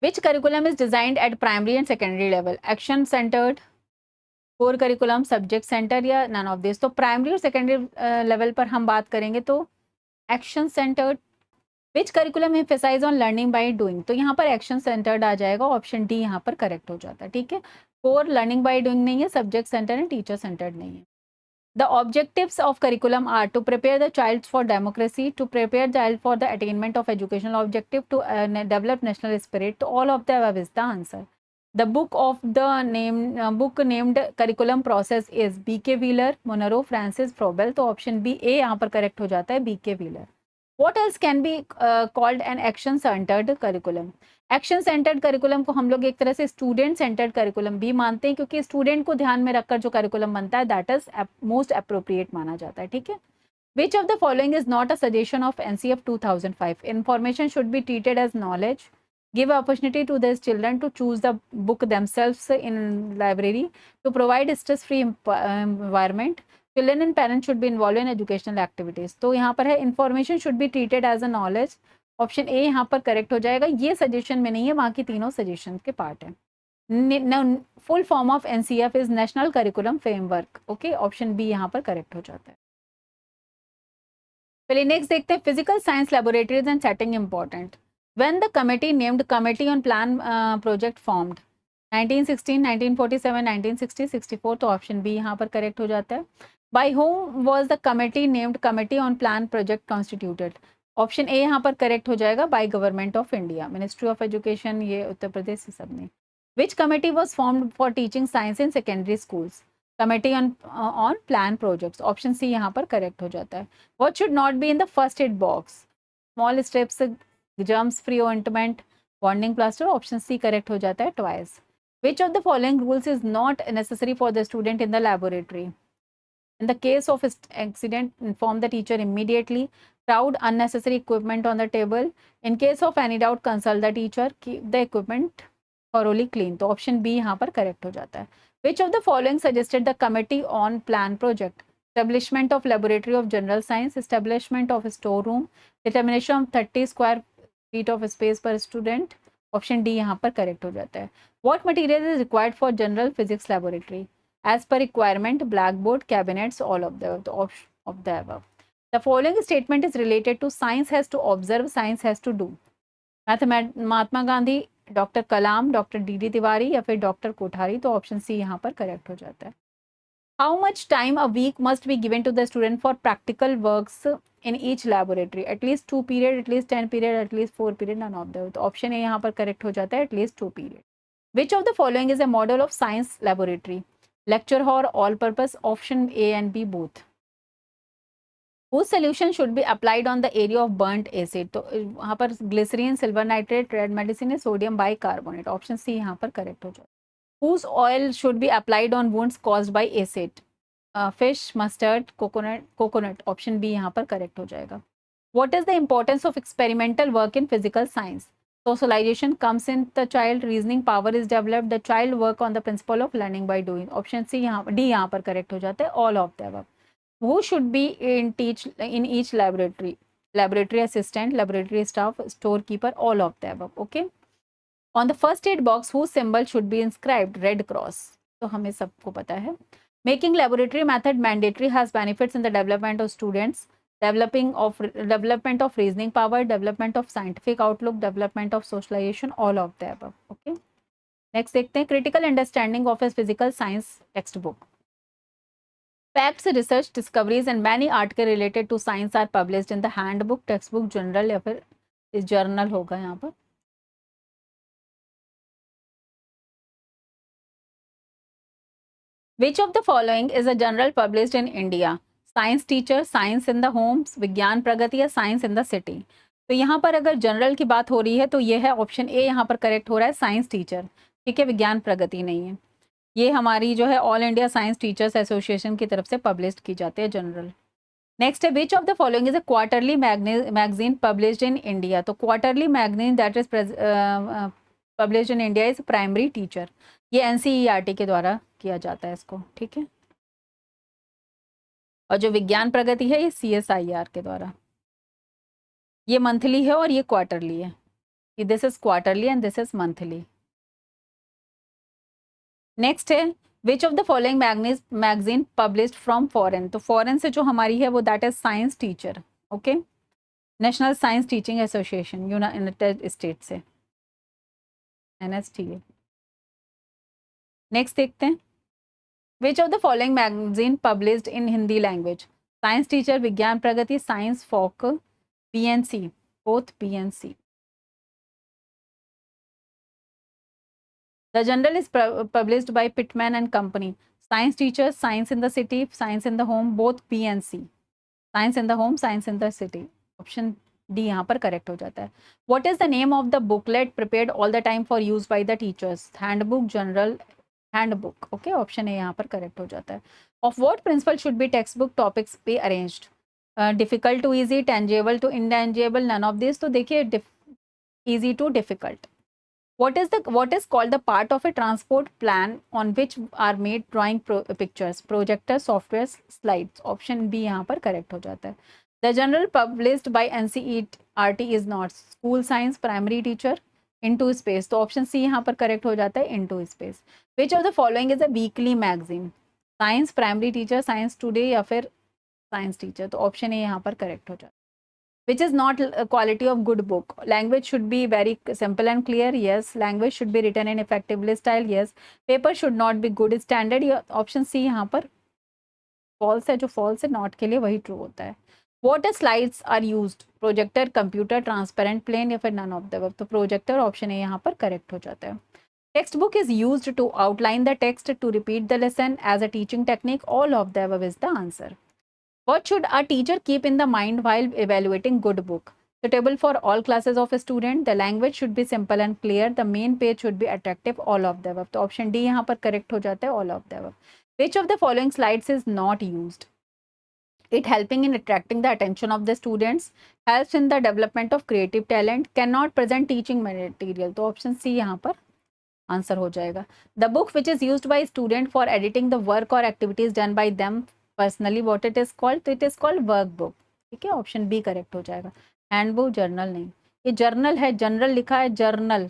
Which curriculum is designed at primary and secondary level? Action centred, core curriculum, subject centre या नन ऑफ दिस? तो प्राइमरी और सेकेंडरी लेवल पर हम बात करेंगे तो action centred, which curriculum emphasise on learning by doing, तो यहाँ पर एक्शन सेंटर्ड आ जाएगा, ऑप्शन डी यहाँ पर करेक्ट हो जाता है, ठीक है। फोर लर्निंग बाय डूइंग नहीं है, subject centre and teacher centred नहीं है। The objectives of curriculum are to prepare the child for democracy, to prepare the child for the attainment of educational objective, to develop national spirit. So all of the above is the answer. The book named curriculum process is B.K. Wheeler, Monroe, Francis Frobel. तो ऑप्शन बी ए यहाँ पर करेक्ट हो जाता है, B.K. Wheeler. What else can be called an action centered curriculum? Action centred curriculum को हम लोग एक तरह से स्टूडेंट सेंटर्ड करिकुलम भी मानते हैं, क्योंकि स्टूडेंट को ध्यान में रखकर जो करिकुलम बनता है दैट इज मोस्ट अप्रोप्रिएट माना जाता है, ठीक है। Which of the following is not a suggestion of NCF 2005? Information should be treated as knowledge, give opportunity to these children to choose the book themselves in library, to provide stress free environment, children and parents should be involved in educational activities. तो यहाँ पर है information should be treated as a knowledge, option A यहाँ पर करेक्ट हो जाएगा। ये सजेशन में नहीं है, बाकी तीनों सजेशन के पार्ट है। Full form of NCF is national curriculum framework, okay, option B यहाँ पर करेक्ट हो जाता है। चलिए नेक्स्ट देखते हैं, physical science laboratories and setting important. When the committee named Committee on Plan Project formed 1916, 1947, 1960, 64, तो ऑप्शन बी यहाँ पर करेक्ट हो जाता है। By whom was the committee named Committee on Plan Project constituted? Option A यहाँ पर करेक्ट हो जाएगा, by government of India, ministry of education, ये उत्तर प्रदेश से सब ने। Which committee was formed for teaching science in secondary schools? Committee on plan projects, option C यहाँ पर करेक्ट हो जाता है। What should not be in the first aid box? Small steps, germs free ointment, bonding plaster, option C correct हो जाता है, twice. Which of the following rules is not necessary for the student in the laboratory? In the case of accident, inform the teacher immediately. Crowd unnecessary equipment on the table. In case of any doubt, consult the teacher. Keep the equipment thoroughly clean. तो ऑप्शन बी यहाँ पर करेक्ट हो जाता है। Which of the following suggested the committee on plan project? Establishment of laboratory of general science, establishment of storeroom, determination of 30 square feet of space per student, option D यहाँ पर करेक्ट हो जाता है। What material is required for general physics laboratory? As per requirement, blackboard, cabinets, all of the above. The following statement is related to science has to observe, science has to do. Mahatma Gandhi, doctor Kalam, doctor D Tiwari या फिर डॉक्टर कोठारी, तो ऑप्शन सी यहाँ पर करेक्ट हो जाता है। How much time a week must be given to the student for practical works in each laboratory? At least 2 period, at least 10 period, at least 4 period, none of them. तो ऑप्शन ए यहाँ पर करेक्ट हो जाता है, at least 2 period. Which of the following is a model of science laboratory? Lecture hall, all purpose, option A and B both. Whose solution should be applied on the area of burnt acid? तो यहाँ पर glycerine, silver nitrate, red medicine है, सोडियम बाइकार्बोनेट, ऑप्शन सी यहाँ पर करेक्ट हो जाता है। Whose oil should be applied on wounds caused by acid? Fish, mustard, coconut, option B यहाँ पर करेक्ट हो जाएगा। What is the importance of experimental work in physical science? Socialization comes in the child, reasoning power is developed, the child work on the principle of learning by doing, option C यहाँ D यहाँ पर करेक्ट हो जाता है, all of the above. Who should be in each laboratory? Laboratory assistant, laboratory staff, storekeeper, all of the above, okay. On the first aid box, whose symbol should be inscribed? Red Cross, तो हमें सबको पता है। Making laboratory method mandatory has benefits in the development of students, development of reasoning power, development of scientific outlook, development of socialization, all of the above, okay. Next देखते हैं, critical understanding of a physical science textbook. Facts, research, discoveries and many articles related to science are published in the handbook, textbook, journal या फिर इस journal होगा यहाँ पर। Which of the following is a journal published in India? Science Teacher, Science in the Homes, विज्ञान प्रगति या Science in the City? तो यहाँ पर अगर जनरल की बात हो रही है तो ये है ऑप्शन ए यहाँ पर करेक्ट हो रहा है, साइंस टीचर, ठीक है, विज्ञान प्रगति नहीं है। ये हमारी जो है all India science teachers association की तरफ से पब्लिश की जाती है जनरल। नेक्स्ट है, which of the following is a quarterly magazine published in India? तो quarterly magazine that is published in India is primary teacher, ये एनसीईआरटी के द्वारा किया जाता है इसको, ठीक है। और जो विज्ञान प्रगति है ये सीएसआईआर के द्वारा, ये मंथली है और ये क्वार्टरली है, this is quarterly and this is monthly. Next है, which of the following magazine published from foreign? तो फॉरेन से जो हमारी है वो that is science teacher, okay. National science teaching association United State से, NSTA। नेक्स्ट देखते हैं, which of the following magazine published in Hindi language? Science teacher, Vigyan Pragati, science folk, PNC, both PNC। The journal is published by Pitman and company. Science teacher, science in the city, science in the home, both PNC। Science in the home, science in the city, option D यहाँ पर करेक्ट हो जाता है। What is the name of the booklet prepared all the time for use by the teachers? Handbook, general, handbook. Okay, option A यहाँ पर करेक्ट हो जाता है। Of what principle should be text book topics be arranged? Difficult to easy, tangible to intangible, none of this. तो देखिए easy to difficult. what is called the part of a transport plan on which are made drawing pictures? Projector, software, slides, option B यहाँ पर correct हो जाता है। The journal published by NCERT is not school science, primary teacher, into space, तो option C यहाँ पर correct हो जाता है, into space। Which of the following is a weekly magazine? Science, primary teacher, science today या फिर science teacher, तो option A यहाँ पर correct हो जाता है। Which is not a quality of good book? Language should be very simple and clear, yes. Language should be written in effectively style, yes. Paper should not be good standard, option C यहाँ पर false है। जो false है not के लिए वही true होता है। What slides are used? Projector, computer, transparent, plane या फिर none of the above, तो projector, ऑप्शन ए यहाँ पर correct हो जाता है। Textbook is used to outline the text, to repeat the lesson as a teaching technique, all of the above is the answer। What should a teacher keep in the mind while evaluating good book? Suitable for all classes of student. The language should be simple and clear. The main page should be attractive. All of the above. तो ऑप्शन डी यहाँ पर करेक्ट हो जाता है, all of the above। Which of the following slides is not used? It helping in attracting the attention of the students, helps in the development of creative talent, cannot present teaching material, तो ऑप्शन सी यहाँ पर आंसर हो जाएगा। The book which is used by student for editing the work or activities done by them personally what it is called? तो it is called work book. ठीक है, ऑप्शन बी करेक्ट हो जाएगा। हैंडबुक, जर्नल नहीं, ये जर्नल है, जनरल लिखा है, जर्नल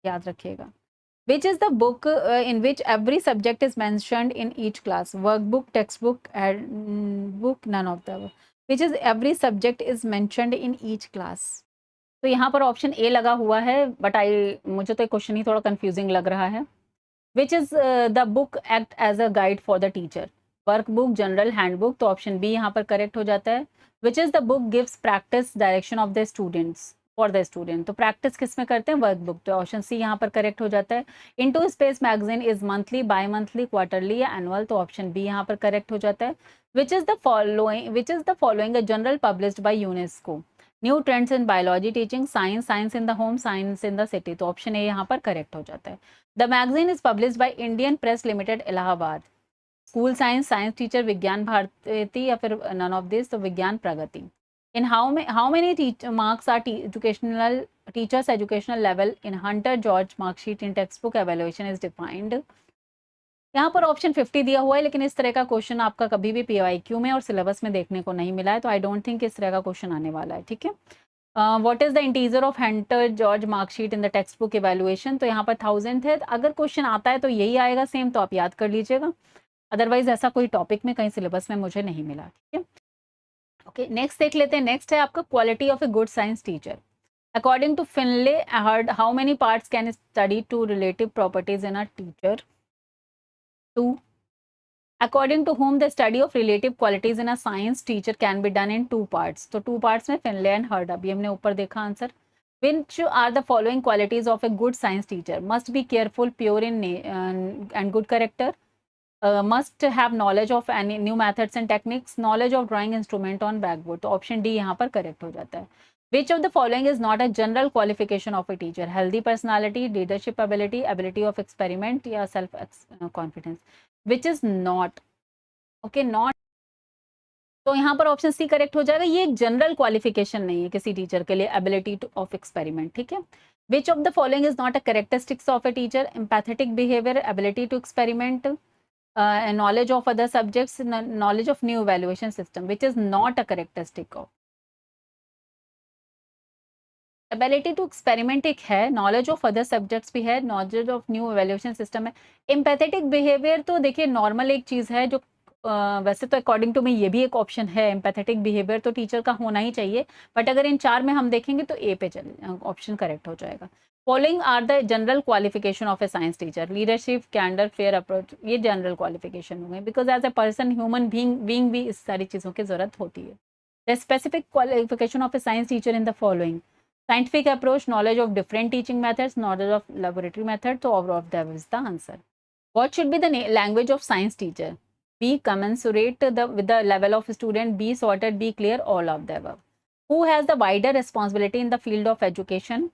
याद रखिएगा। Which is the book in which every subject is mentioned in each class? Work book, text book, book, none of the. Which is every subject is mentioned in each class? तो यहाँ पर ऑप्शन ए लगा हुआ है, बट मुझे तो क्वेश्चन ही थोड़ा कंफ्यूजिंग लग रहा है। Which is the book act as a guide for the teacher? Work book, general, handbook, तो ऑप्शन बी यहाँ पर करेक्ट हो जाता है। Which is the book gives practice direction of the students for the student? तो प्रैक्टिस किस में करते हैं? वर्क बुक, तो ऑप्शन सी यहाँ पर करेक्ट हो जाता है। Into space magazine is monthly, bi monthly, quarterly या एनुअल? तो ऑप्शन बी यहाँ पर करेक्ट हो जाता है। Which is the following journal published by UNESCO? New trends in biology teaching, science, science in the home, science in the city, तो ऑप्शन ए यहाँ पर करेक्ट हो जाता है। The magazine is published by Indian press limited, Allahabad. School science, science teacher, Vigyan Bharati या फिर नन ऑफ दिस, तो Vigyan Pragati. In how many marks are educational teachers educational level in Hunter George marksheet in text book evaluation is defined? यहाँ पर ऑप्शन 50 दिया हुआ है, लेकिन इस तरह का क्वेश्चन आपका कभी भी PYQ में और सिलेबस में देखने को नहीं मिला है, तो आई डोंट थिंक इस तरह का क्वेश्चन आने वाला है। ठीक है, what is the integer of Hunter George marksheet in the text book evaluation? तो यहाँ पर 1000 है। अगर क्वेश्चन आता है तो यही आएगा सेम, तो आप याद कर लीजिएगा, अदरवाइज ऐसा कोई टॉपिक में कहीं सिलेबस में मुझे नहीं मिला। ठीक है, ओके, नेक्स्ट देख लेते हैं। नेक्स्ट है आपका quality of a good science teacher. According to Finley Hurd, how many parts can study to relative properties in a teacher? 2। According to whom the study of relative qualities in a science teacher can be done in 2 parts? तो 2 parts में फिनले एंड हर्ड, अभी हमने ऊपर देखा answer. Which are the following qualities of a good science teacher? Must be careful, pure in and good character, must have knowledge of any new methods and techniques, knowledge of drawing instrument on blackboard, तो ऑप्शन डी यहाँ पर करेक्ट हो जाता है। Which of the following is not a general qualification of a teacher? Healthy personality, leadership ability, ability of experiment या self confidence? Which is not, okay, not, तो यहाँ पर ऑप्शन सी करेक्ट हो जाएगा। ये एक जनरल क्वालिफिकेशन नहीं है किसी टीचर के लिए, एबिलिटी ऑफ एक्सपेरिमेंट। ठीक है, which of the following is not a characteristics of a teacher? Empathetic behaviour, ability to experiment, knowledge of other subjects, knowledge of new evaluation system, which is not a characteristic of? Ability to experiment एक है, नॉलेज ऑफ अदर सब्जेक्ट्स भी है, knowledge of new evaluation system है। एम्पैथेटिक बिहेवियर तो देखिए नॉर्मल एक चीज़ है जो वैसे तो अकॉर्डिंग टू मी ये भी एक ऑप्शन है, एम्पैथेटिक बिहेवियर तो टीचर का होना ही चाहिए, बट अगर इन 4 में हम देखेंगे तो ए पे ऑप्शन करेक्ट हो जाएगा। Following are the general qualification of a science teacher, leadership, candour, fair approach, ये जनरल क्वालिफिकेशन हो गए, because as a person human being भी इस सारी चीज़ों की ज़रूरत होती है। The specific qualification of a science teacher in the following: scientific approach, knowledge of different teaching methods, knowledge of laboratory method, तो all of that is the answer. What should be the language of science teacher? B. Commensurate with the level of student. B. Sorted. B. Clear. All of the above. Who has the wider responsibility in the field of education?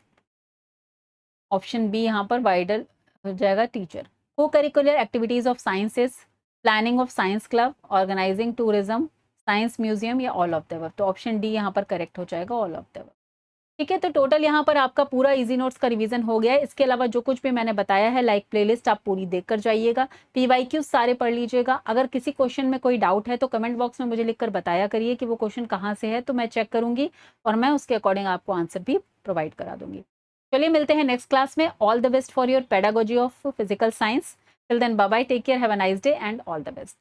Option B यहाँ पर wider हो जाएगा teacher. Co-curricular activities of sciences, planning of science club, organizing tourism, science museum या all of the above. तो option D यहाँ पर correct हो जाएगा, all of the above. ठीक है, तो टोटल यहाँ पर आपका पूरा इजी नोट्स का रिवीजन हो गया है। इसके अलावा जो कुछ भी मैंने बताया है लाइक प्लेलिस्ट आप पूरी देख कर जाइएगा, पीवाईक्यू सारे पढ़ लीजिएगा। अगर किसी क्वेश्चन में कोई डाउट है तो कमेंट बॉक्स में मुझे लिखकर बताया करिए कि वो क्वेश्चन कहाँ से है, तो मैं चेक करूंगी और मैं उसके अकॉर्डिंग आपको आंसर भी प्रोवाइड करा दूंगी। चलिए मिलते हैं नेक्स्ट क्लास में। All the best for your pedagogy of physical science. Till then bye bye, take care, have a nice day and all the best.